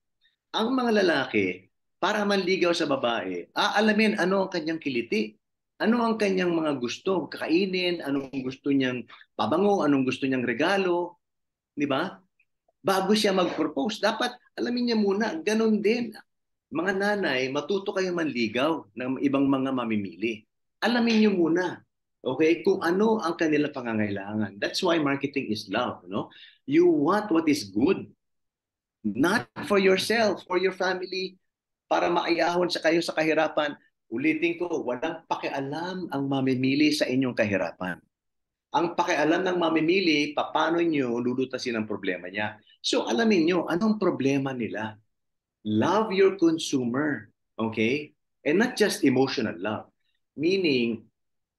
Ang mga lalaki, para manligaw sa babae, aalamin ano ang kanyang kiliti. Ano ang kanyang mga gusto kakainin, anong gusto niyang pabango, anong gusto niyang regalo. Di ba? Bago siya mag-propose, dapat alamin niya muna. Ganon din. Mga nanay, matuto kayo manligaw ng ibang mga mamimili. Alamin niyo muna. Okay? Kung ano ang kanilang pangangailangan. That's why marketing is love, no? You want what is good, not for yourself, for your family, para maayahon sa kayo sa kahirapan. Ulitin ko, walang pakialam ang mamimili sa inyong kahirapan. Ang pakialam ng mamimili, paano nyo lulutasin ang problema niya. So alamin nyo, anong problema nila? Love your consumer, okay? And not just emotional love. Meaning,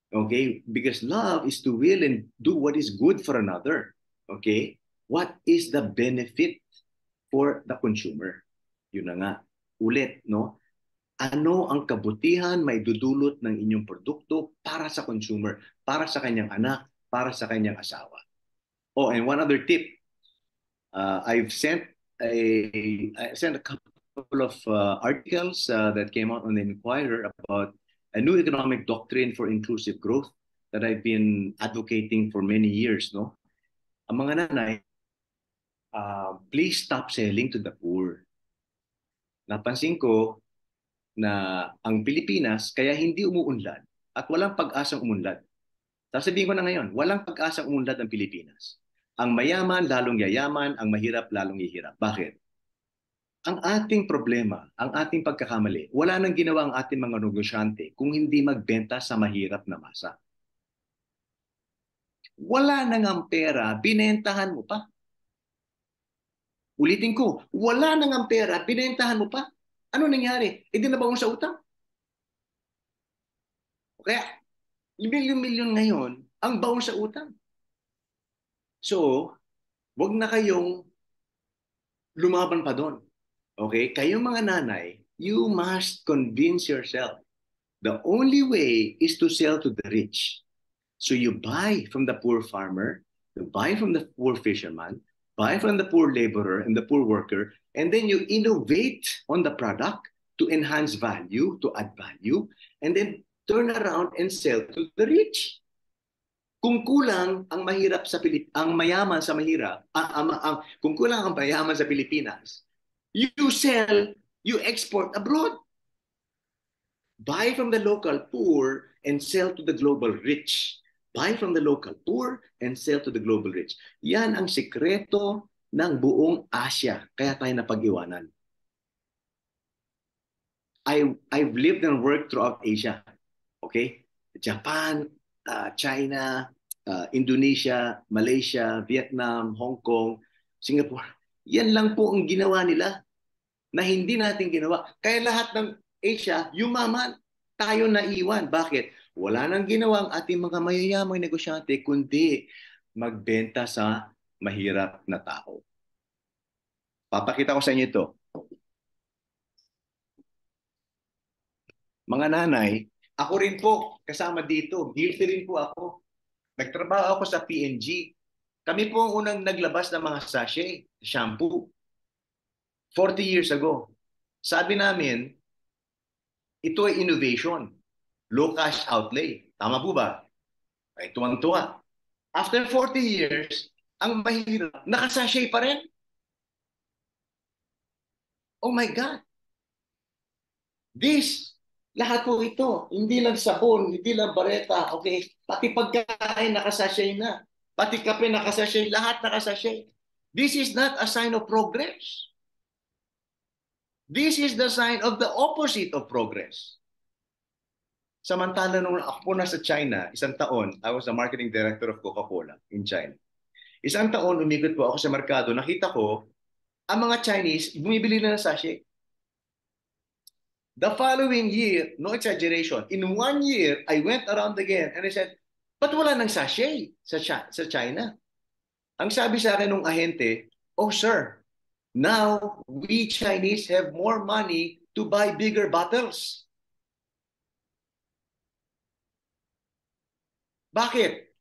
okay, because love is to will and do what is good for another. Okay? What is the benefit for the consumer? Yun na nga. Ulit, no? Ano ang kabutihan may dudulot ng inyong produkto para sa consumer, para sa kanyang anak, para sa kanyang asawa. Oh, and one other tip. I've sent a couple of articles that came out on the Inquirer about a new economic doctrine for inclusive growth that I've been advocating for many years. No, ang mga nanay, please stop selling to the poor. Napansin ko na ang Pilipinas kaya hindi umuunlad at walang pag-asang umunlad. Sasabihin ko na ngayon, walang pag-asang umunlad ang Pilipinas. Ang mayaman lalong yayaman, ang mahirap lalong hihirap. Bakit? Ang ating problema, ang ating pagkakamali, wala nang ginawa ang ating mga negosyante kung hindi magbenta sa mahirap na masa. Wala nang ang pera, binentahan mo pa. Ulitin ko, wala nang ang pera, binentahan mo pa. Ano nangyari? E di nabaon sa utang. Kaya, milyon-milyon ngayon ang baon sa utang. So, wag na kayong lumaban pa doon. Okay? Kayong mga nanay, you must convince yourself. The only way is to sell to the rich. So you buy from the poor farmer, you buy from the poor fisherman, buy from the poor laborer and the poor worker, and then you innovate on the product to enhance value, to add value, and then turn around and sell to the rich. Kung kulang ang mahirap sa ang mayaman sa mahirap, kung kulang ang mayaman sa Pilipinas, you sell, you export abroad. Buy from the local poor and sell to the global rich. Buy from the local poor and sell to the global rich. Yan ang sikreto ng buong Asia. Kaya tayo napag-iwanan. I've lived and worked throughout Asia. Okay? Japan, China, Indonesia, Malaysia, Vietnam, Hong Kong, Singapore. Yan lang po ang ginawa nila na hindi natin ginawa. Kaya lahat ng Asia, yumaman, tayo naiwan. Bakit? Wala nang ginawa ang ating mga mayayamang negosyante kundi magbenta sa mahirap na tao. Papakita ko sa inyo ito. Mga nanay, ako rin po kasama dito. Guilty rin po ako. Nagtrabaho ako sa P&G. Kami po ang unang naglabas ng mga sachet, shampoo. 40 years ago. Sabi namin, ito ay innovation. Low cash outlay. Tama po ba? Ay tuwang-tuwa. After 40 years, ang mahirap, nakasachet pa rin. Oh my God. Lahat po ito, hindi lang sabon, hindi lang bareta, okay? Pati pagkain nakasachet na. Pati kape nakasachet, lahat nakasachet. This is not a sign of progress. This is the sign of the opposite of progress. Samantala nung ako po nasa China, isang taon, I was the marketing director of Coca-Cola in China. Isang taon, umikot po ako sa merkado, nakita ko, ang mga Chinese, bumibili na ng sachet. The following year, no exaggeration, in 1 year, I went around again and I said, ba't wala ng sachet sa China? Ang sabi sa akin ng ahente, oh sir, now we Chinese have more money to buy bigger bottles. Bakit?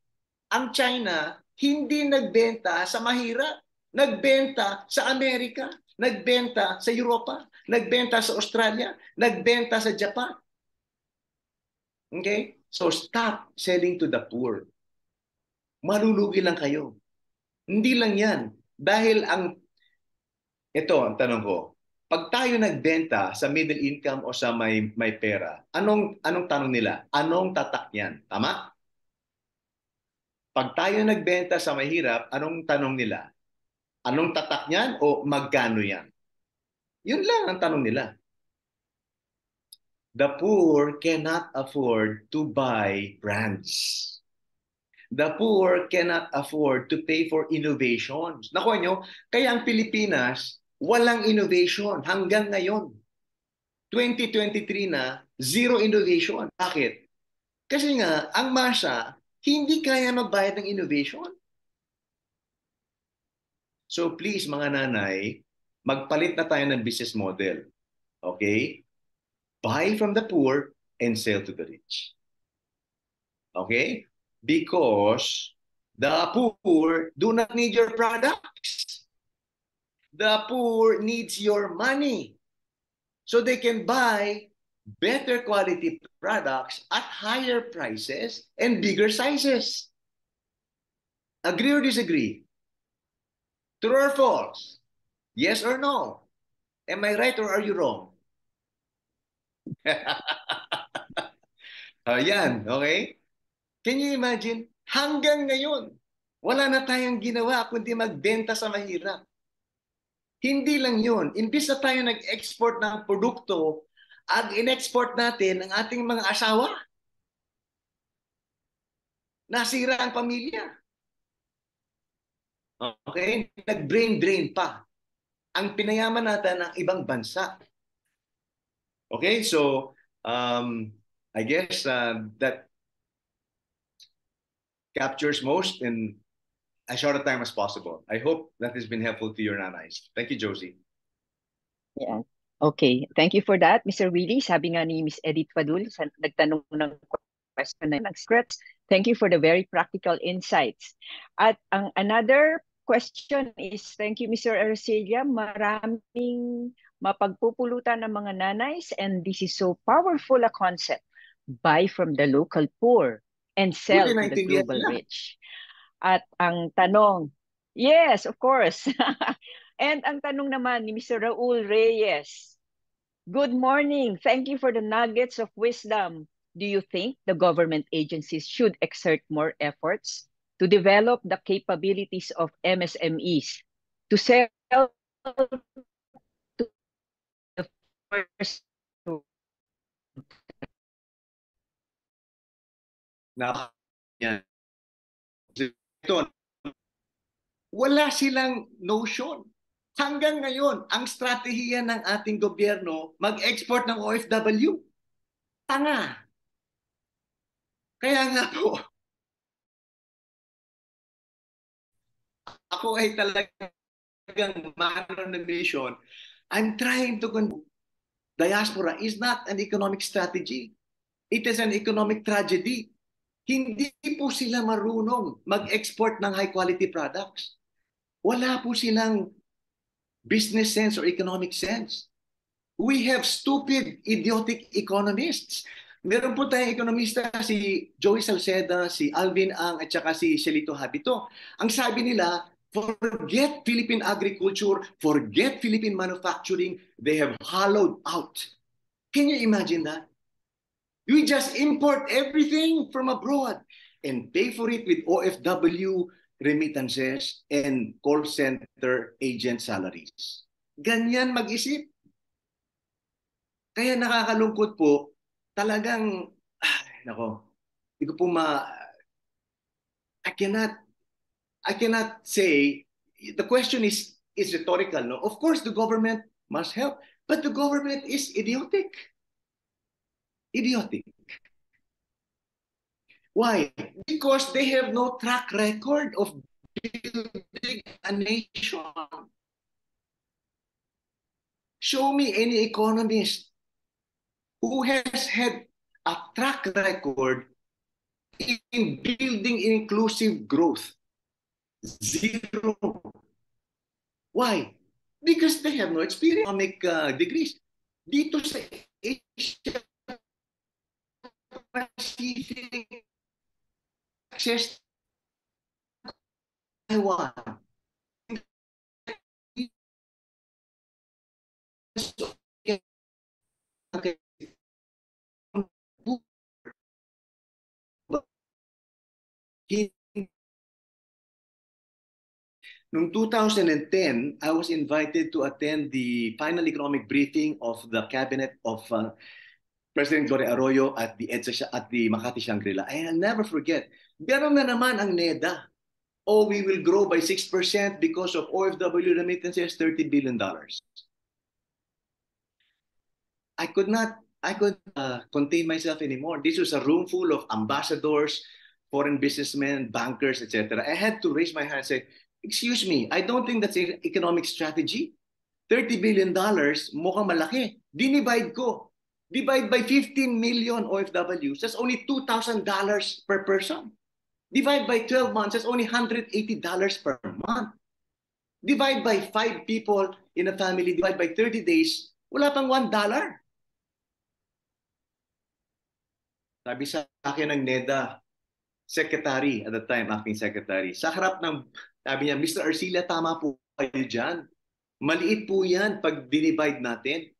Ang China hindi nagbenta sa mahirap. Nagbenta sa Amerika, nagbenta sa Europa, nagbenta sa Australia, nagbenta sa Japan. Okay? So stop selling to the poor. Malulugi lang kayo. Hindi lang yan. Dahil ito ang tanong ko, pag tayo nagbenta sa middle income o sa may pera, anong tanong nila? Anong tatak niyan? Tama? Pag tayo nagbenta sa mahirap, anong tanong nila? Anong tatak niyan o magkano yan? Yun lang ang tanong nila. The poor cannot afford to buy brands. The poor cannot afford to pay for innovations. Nakuha nyo, kaya ang Pilipinas, walang innovation hanggang ngayon. 2023 na, zero innovation. Bakit? Kasi nga, ang masa, hindi kaya magbayad ng innovation. So please, mga nanay, magpalit na tayo ng business model. Okay? Buy from the poor and sell to the rich. Okay? Because the poor do not need your products. The poor needs your money so they can buy better quality products at higher prices and bigger sizes. Agree or disagree? True or false? Yes or no? Am I right or are you wrong? Ayan, okay? Can you imagine? Hanggang ngayon, wala na tayong ginawa kundi magbenta sa mahirap. Hindi lang yun. Imbis na tayo nag-export ng produkto, at in-export natin ang ating mga asawa. Nasira ang pamilya. Okay? Nag-brain drain pa. Ang pinayaman natin ng ibang bansa. Okay? So, I guess that captures most in as short a time as possible. I hope that has been helpful to your nanays. Thank you, Josie. Yeah. Okay. Thank you for that, Mr. Willie. Sabi nga ni Miss Edith Padul, nagtanong ng question ng scripts. Thank you for the very practical insights. At ang another question is, thank you, Mr. Arcelia. Maraming mapagpupulutan ng mga nanays, and this is so powerful a concept. Buy from the local poor and sell to the global rich. At ang tanong, yes, of course. And ang tanong naman ni Mr. Raul Reyes, good morning. Thank you for the nuggets of wisdom. Do you think the government agencies should exert more efforts to develop the capabilities of MSMEs to sell to the first? Wala silang notion. Hanggang ngayon, ang strategiya ng ating gobyerno, mag-export ng OFW. Tanga. Kaya nga po, ako ay talagang man on a mission. I'm trying to diaspora is not an economic strategy. It is an economic tragedy. Hindi po sila marunong mag-export ng high-quality products. Wala po silang business sense or economic sense. We have stupid, idiotic economists. Meron po tayong ekonomista, si Joey Salceda, si Alvin Ang, at saka si Shelito Habito. Ang sabi nila, forget Philippine agriculture, forget Philippine manufacturing, they have hollowed out. Can you imagine that? We just import everything from abroad and pay for it with OFW remittances and call center agent salaries. Ganyan mag-isip. Kaya nakakalungkot po, talagang, nako, hindi ko po I cannot say, the question is rhetorical, no? Of course, the government must help, but the government is idiotic. Idiotic. Why? Because they have no track record of building a nation. Show me any economist who has had a track record in building inclusive growth. Zero. Why? Because they have no experience economic degrees. Dito sa Asia Pacific, access Taiwan. Noong 2010, I was invited to attend the final economic briefing of the cabinet of President Gloria Arroyo at the EDSA at the Makati Shangri-La. I'll never forget. Ganon na naman ang NEDA. Oh, we will grow by 6% because of OFW remittances, $30 billion. I could contain myself anymore. This was a room full of ambassadors, foreign businessmen, bankers, etc. I had to raise my hand and say, excuse me, I don't think that's an economic strategy. $30 billion, mukhang malaki. Dinivide ko. Divide by 15 million OFWs, that's only $2,000 per person. Divide by 12 months, that's only $180 per month. Divide by 5 people in a family, divide by 30 days, wala pang $1. Sabi sa akin ng NEDA, secretary at the time, acting secretary, sa harap ng, sabi niya, Mr. Arcilla, tama po kayo dyan. Maliit po yan pag dinivide natin.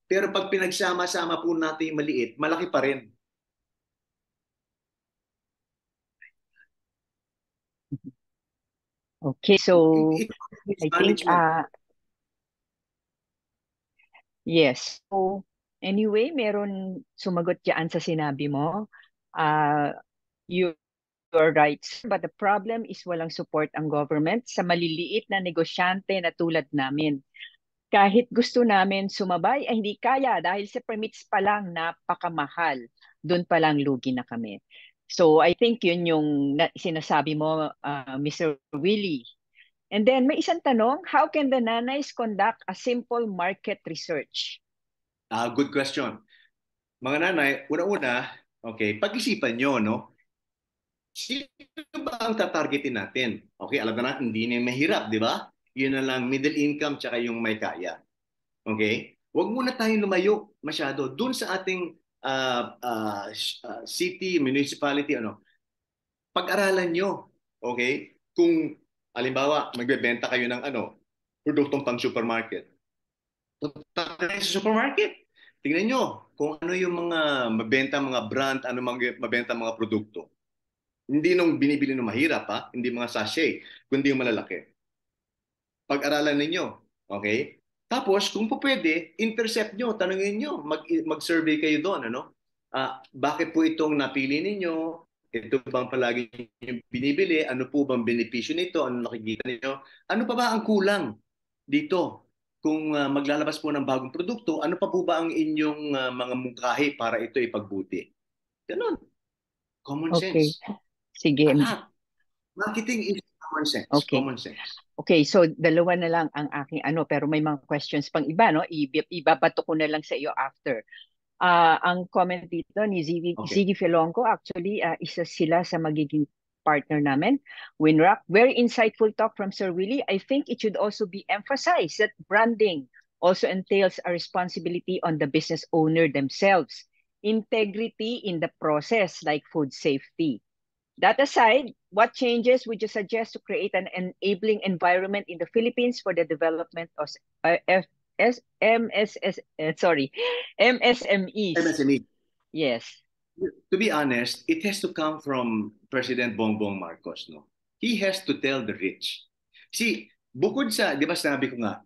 Pero pag pinagsama-sama po natin yung maliit, malaki pa rin. Okay, so It's I think, management. yes. So anyway, meron sumagot dyan sa sinabi mo. You're right, but the problem is walang support ang government sa maliliit na negosyante na tulad namin. Kahit gusto namin sumabay, ay hindi kaya dahil sa permits pa lang napakamahal. Doon pa lang lugi na kami. So I think yun yung sinasabi mo, Mr. Willie. And then may isang tanong, how can the nanays conduct a simple market research? Good question. Mga nanay, una-una, okay, pag-isipan nyo, no? Sino ba ang tatargetin natin? Okay, alam na natin, hindi na mahirap, di ba? Yun na lang, middle income tsaka yung may kaya. Okay? Huwag muna tayong lumayo masyado. Doon sa ating city, municipality, pag-aralan nyo. Okay? Kung, halimbawa, magbebenta kayo ng produktong pang supermarket. Punta kayo sa supermarket. Tingnan nyo kung ano yung mga mabenta mga brand, ano mabenta mga produkto. Hindi nung binibili ng mahirap, ha? Hindi mga sachet, kundi yung malalaki. Pag-aralan ninyo. Okay? Tapos, kung po pwede, intercept nyo, tanungin nyo, mag-survey kayo doon. Bakit po itong napili ninyo? Ito bang palagi yung binibili? Ano po bang benepisyo nito? Ano nakikita ninyo? Ano pa ba ang kulang dito? Kung maglalabas po ng bagong produkto, ano pa po ba ang inyong mga mungkahi para ito ipagbuti? Ganun. Common sense. Sige. Marketing is common sense. Okay. Common sense. Okay, so dalawa na lang ang aking pero may mga questions pang iba, no? Ibabato ko na lang sa iyo after. Ang comment dito ni Ziggy Filonco, actually, isa sila sa magiging partner namin, Winrock. Very insightful talk from Sir Willie. I think it should also be emphasized that branding also entails a responsibility on the business owner themselves. Integrity in the process, like food safety. That aside, what changes would you suggest to create an enabling environment in the Philippines for the development of MSMEs? MSME. Yes. To be honest, it has to come from President Bongbong Marcos, no? He has to tell the rich. See, bukod sa, di ba sabi ko nga,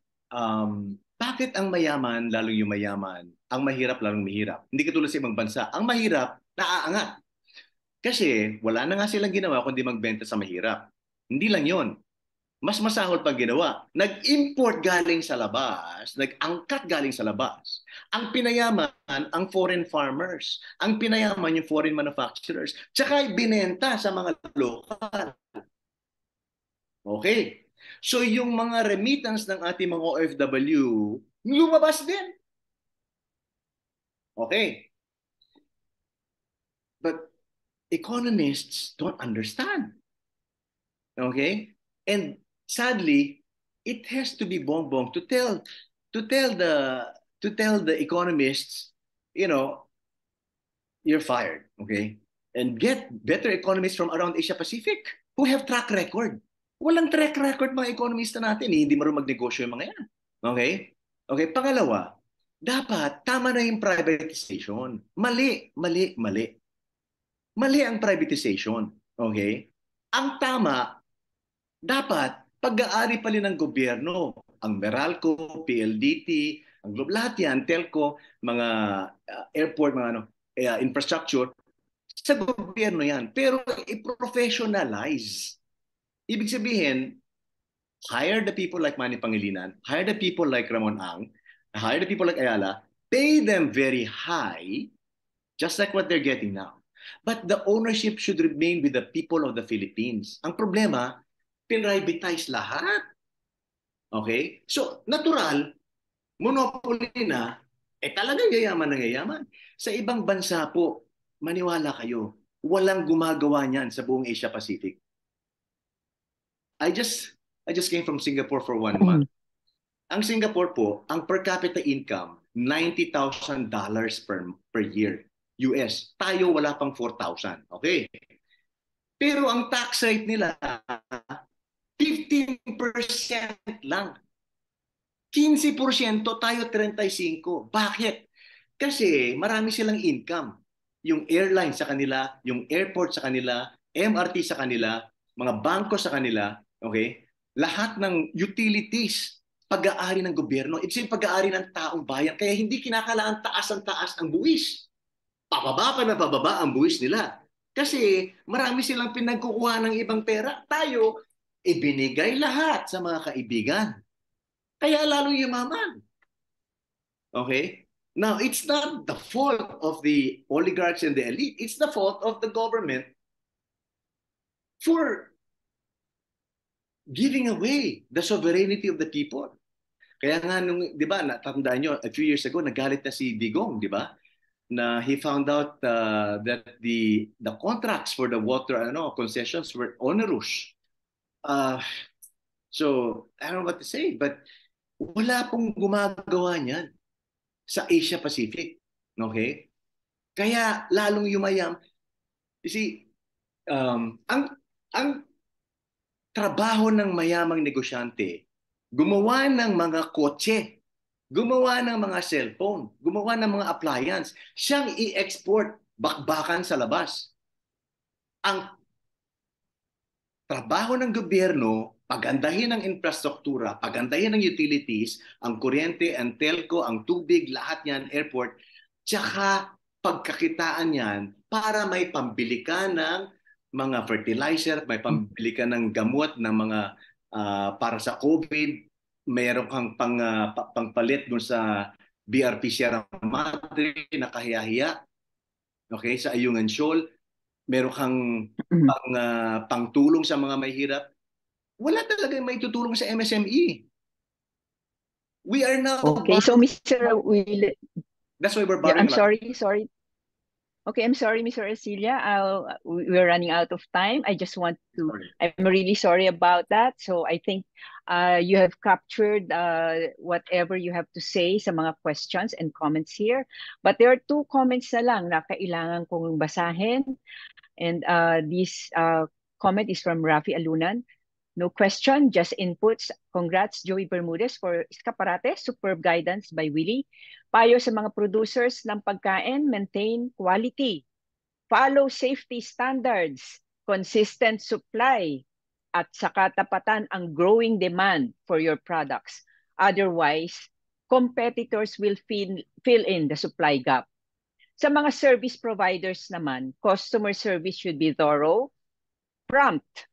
bakit ang mayaman, lalong yung mayaman, ang mahirap, lalong mahirap? Hindi katulad sa ibang bansa. Ang mahirap, naaangat. Kasi wala na nga silang ginawa kundi magbenta sa mahirap. Hindi lang yon. Mas masahol pang ginawa. Nag-import galing sa labas, nag-angkat galing sa labas. Ang pinayaman, ang foreign farmers. Ang pinayaman, yung foreign manufacturers. Tsaka binenta sa mga lokal. Okay. So yung mga remittance ng ating mga OFW, lumabas din. Okay. But economists don't understand. Okay? And sadly, it has to be Bongbong to tell the economists, you're fired, okay? And get better economists from around Asia Pacific who have track record. Walang track record mga ekonomista natin, hindi marunong magnegosyo yung mga yan. Okay? Okay, pangalawa, dapat tama na yung privatization. Mali. Mali ang privatization. Okay? Ang tama, dapat pag-aari pa rin ng gobyerno. Ang Meralco, PLDT, ang Globe, lahat yan, telco, mga airport, mga infrastructure, sa gobyerno yan. Pero i-professionalize. Ibig sabihin, hire the people like Manny Pangilinan, hire the people like Ramon Ang, hire the people like Ayala, pay them very high, just like what they're getting now. But the ownership should remain with the people of the Philippines. Ang problema, pinrivatize lahat. Okay? So, natural, monopoly na, talagang yayaman ng yayaman. Sa ibang bansa po, maniwala kayo, walang gumagawa niyan sa buong Asia Pacific. I just came from Singapore for 1 month. Ang Singapore po, ang per capita income, $90,000 per year. US. Tayo wala pang 4,000. Okay? Pero ang tax rate nila, 15% lang. 15%, tayo 35%. Bakit? Kasi marami silang income. Yung airline sa kanila, yung airport sa kanila, MRT sa kanila, mga bangko sa kanila, okay? Lahat ng utilities, pag-aari ng gobyerno, it's yung pag-aari ng taong bayan. Kaya hindi kinakailangan taas ang buwis. Pababa pa na pababa ang buwis nila. Kasi marami silang pinagkukuha ng ibang pera. Tayo, ibinigay lahat sa mga kaibigan. Kaya lalo yumaman. Okay? Now, it's not the fault of the oligarchs and the elite. It's the fault of the government for giving away the sovereignty of the people. Kaya nga, di ba, natandaan nyo, a few years ago, nagalit na si Digong, di ba? Na he found out that the contracts for the water concessions were onerous. So, I don't know what to say, but wala pong gumagawa niyan sa Asia Pacific. Okay? Kaya lalong yumayam. You see, ang trabaho ng mayamang negosyante, gumawa ng mga kotse, gumawa ng mga cellphone, gumawa ng mga appliance, siyang i-export bakbakan sa labas. Ang trabaho ng gobyerno, pagandahin ang infrastruktura, pagandahin ang utilities, ang kuryente, ang telco, ang tubig, lahat yan, airport, tsaka pagkakitaan yan para may pambili ka ng mga fertilizer, may pambili ka ng gamot ng mga para sa COVID, mayroon kang pangpalit dun sa BRP Sierra Madre na kahiya-hiya, okay, sa Ayungan Shoal, meron kang pangtulong sa mga mahihirap. Wala talaga may tutulong sa MSME. We are now... Okay, so Mr. Will... That's why we're borrowing... I'm sorry. Okay, I'm sorry, Mr. Arcilla. We're running out of time. I just want to... I'm really sorry about that. So I think you have captured whatever you have to say sa mga questions and comments here. But there are 2 comments na lang na kailangan kong basahin. And this comment is from Rafi Alunan. No question, just inputs. Congrats, Joey Bermudez, for Escaparate. Superb guidance by Willie. Payo sa mga producers ng pagkain, maintain quality. Follow safety standards. Consistent supply. At saka tapatan ang growing demand for your products. Otherwise, competitors will fill in the supply gap. Sa mga service providers naman, customer service should be thorough, prompt,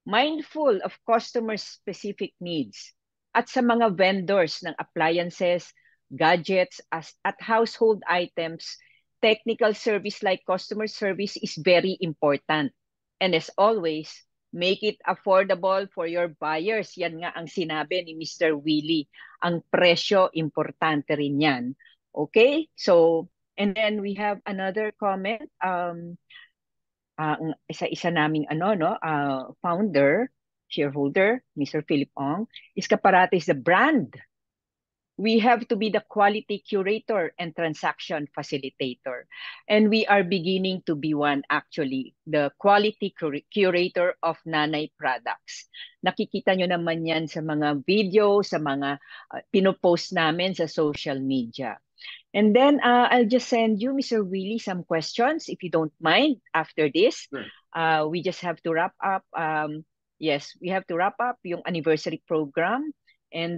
mindful of customer-specific needs. At sa mga vendors ng appliances, gadgets, at household items, technical service like customer service is very important. And as always, make it affordable for your buyers. Yan nga ang sinabi ni Mr. Willie. Ang presyo, importante rin yan. Okay? So, and then we have another comment. Isa naming founder, shareholder, Mr. Philip Ong, Escaparate is the brand. We have to be the quality curator and transaction facilitator. And we are beginning to be one, actually, the quality curator of Nanay products. Nakikita nyo naman yan sa mga video, sa mga pinopost namin sa social media. And then I'll just send you, Mr. Willie, some questions, if you don't mind, after this. Sure. We just have to wrap up. Yes, we have to wrap up yung anniversary program. And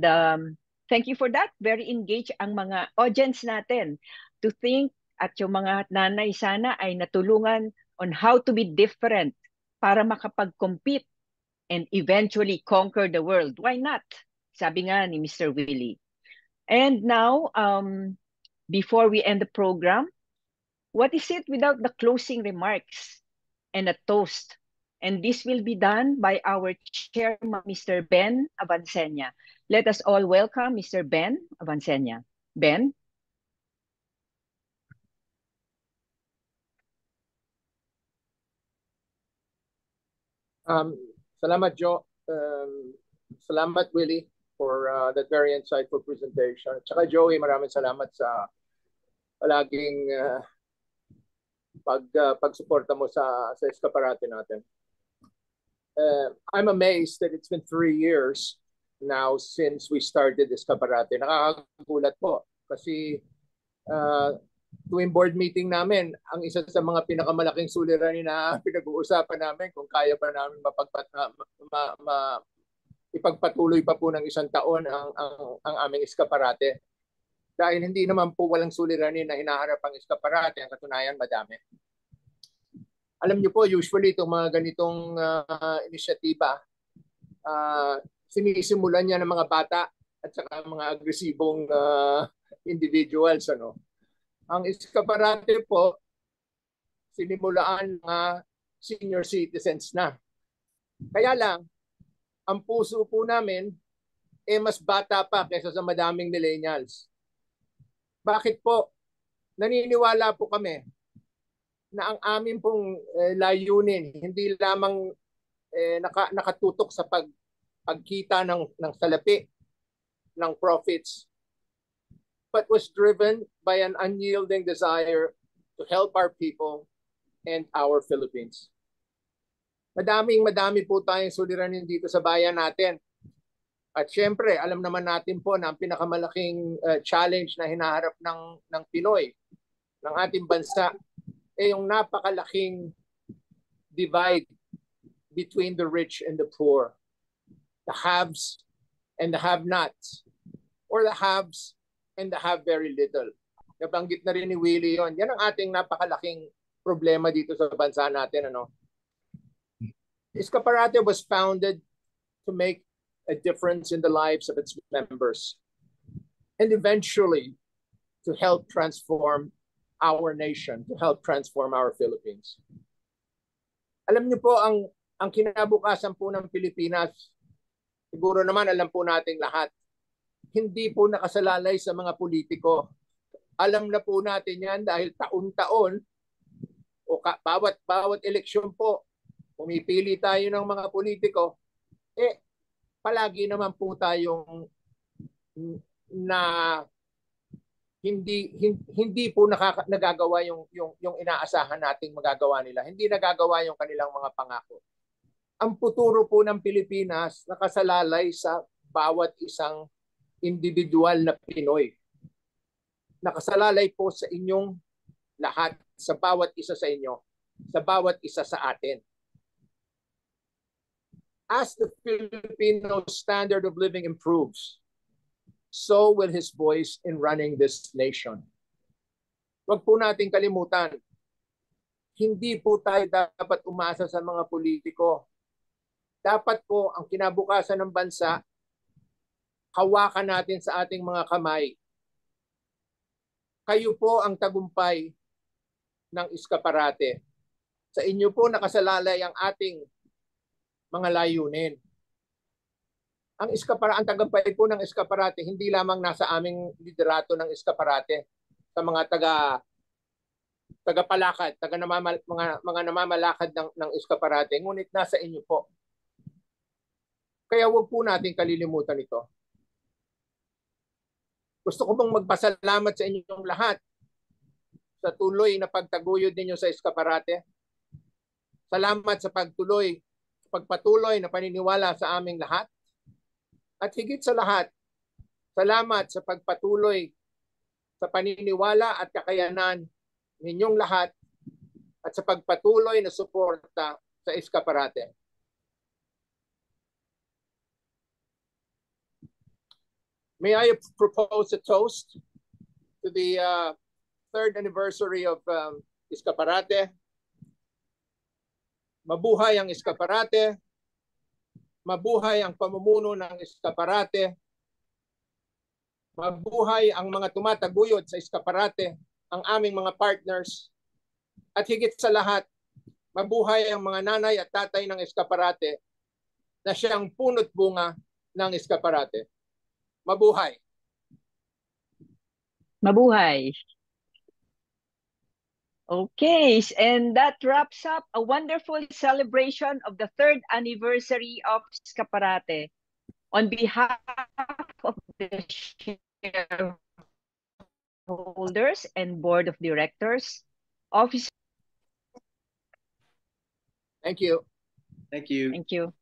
thank you for that. Very engaged ang mga audience natin to think, at yung mga nanay sana ay natulungan on how to be different para makapag-compete and eventually conquer the world. Why not? Sabi nga ni Mr. Willie. And now, before we end the program, what is it without the closing remarks and a toast? And this will be done by our chairman, Mr. Ben Avancenia. Let us all welcome Mr. Ben Avancenia. Ben? Salamat, Joe. Salamat, Willie, for that very insightful presentation. Tsaka, Joey, maraming salamat sa palaging pagsuporta mo sa eskaparate natin. I'm amazed that it's been 3 years now since we started Eskaparate. Nakakagulat po kasi tuwing board meeting namin, ang isa sa mga pinakamalaking suliranin na pinag-uusapan namin kung kaya pa namin ipagpatuloy pa po ng 1 taon ang aming Eskaparate. Dahil hindi naman po walang suliranin na hinaharap ang Eskaparate, ang katunayan madami. Alam niyo po, usually itong mga ganitong inisyatiba, sinisimulan niya ng mga bata at saka mga agresibong individuals. Ano? Ang Eskaparate po, sinimulaan ng senior citizens na. Kaya lang, ang puso po namin, mas bata pa kaysa sa madaming millennials. Bakit po? Naniniwala po kami na ang amin pong layunin hindi lamang nakatutok sa pagkita ng salapi ng profits, but was driven by an unyielding desire to help our people and our Philippines. Madami po tayong suliranin dito sa bayan natin. At syempre, alam naman natin po na ang pinakamalaking challenge na hinaharap ng Pinoy, ng ating bansa, yung napakalaking divide between the rich and the poor, the haves and the have-nots, or the haves and the have very little. Nabanggit na rin ni Willie yon. Yan ang ating napakalaking problema dito sa bansa natin. Ano? Eskaparate was founded to make a difference in the lives of its members and eventually to help transform our nation, to help transform our Philippines. Alam niyo po, ang kinabukasan po ng Pilipinas, siguro naman alam po nating lahat, hindi po nakasalalay sa mga politiko. Alam na po natin yan dahil taon-taon o bawat eleksyon po, pumipili tayo ng mga politiko, palagi naman po tayong hindi po nagagawa yung inaasahan nating magagawa nila. Hindi nagagawa yung kanilang mga pangako. Ang futuro po ng Pilipinas nakasalalay sa bawat isang individual na Pinoy. Nakasalalay po sa inyong lahat, sa bawat isa sa inyo, sa bawat isa sa atin. As the Filipino standard of living improves, so will his voice in running this nation. Huwag po nating kalimutan, hindi po tayo dapat umasa sa mga politiko. Dapat po ang kinabukasan ng bansa, hawakan natin sa ating mga kamay. Kayo po ang tagumpay ng Eskaparate. Sa inyo po nakasalalay ang ating mga layunin. Ang tagumpay po ng Eskaparate hindi lamang nasa aming liderato ng Eskaparate sa mga tagapalakad, mga namamalakad ng Eskaparate, ngunit nasa inyo po. Kaya huwag po natin kalilimutan ito. Gusto ko pong magpasalamat sa inyong lahat sa tuloy na pagtaguyod ninyo sa Eskaparate. Salamat sa pagpatuloy na paniniwala sa aming lahat. At higit sa lahat, salamat sa pagpatuloy sa paniniwala at kakayanan ninyong lahat at sa pagpatuloy na suporta sa Eskaparate. May I propose a toast to the third anniversary of Escaparate. Mabuhay ang Escaparate. Mabuhay ang pamumuno ng Escaparate. Mabuhay ang mga tumataguyod sa Escaparate, ang aming mga partners. At higit sa lahat, mabuhay ang mga nanay at tatay ng Escaparate na siyang punot bunga ng Escaparate. Mabuhay! Mabuhay! Okay, and that wraps up a wonderful celebration of the third anniversary of Escaparate. On behalf of the shareholders and board of directors, officers. Thank you. Thank you. Thank you.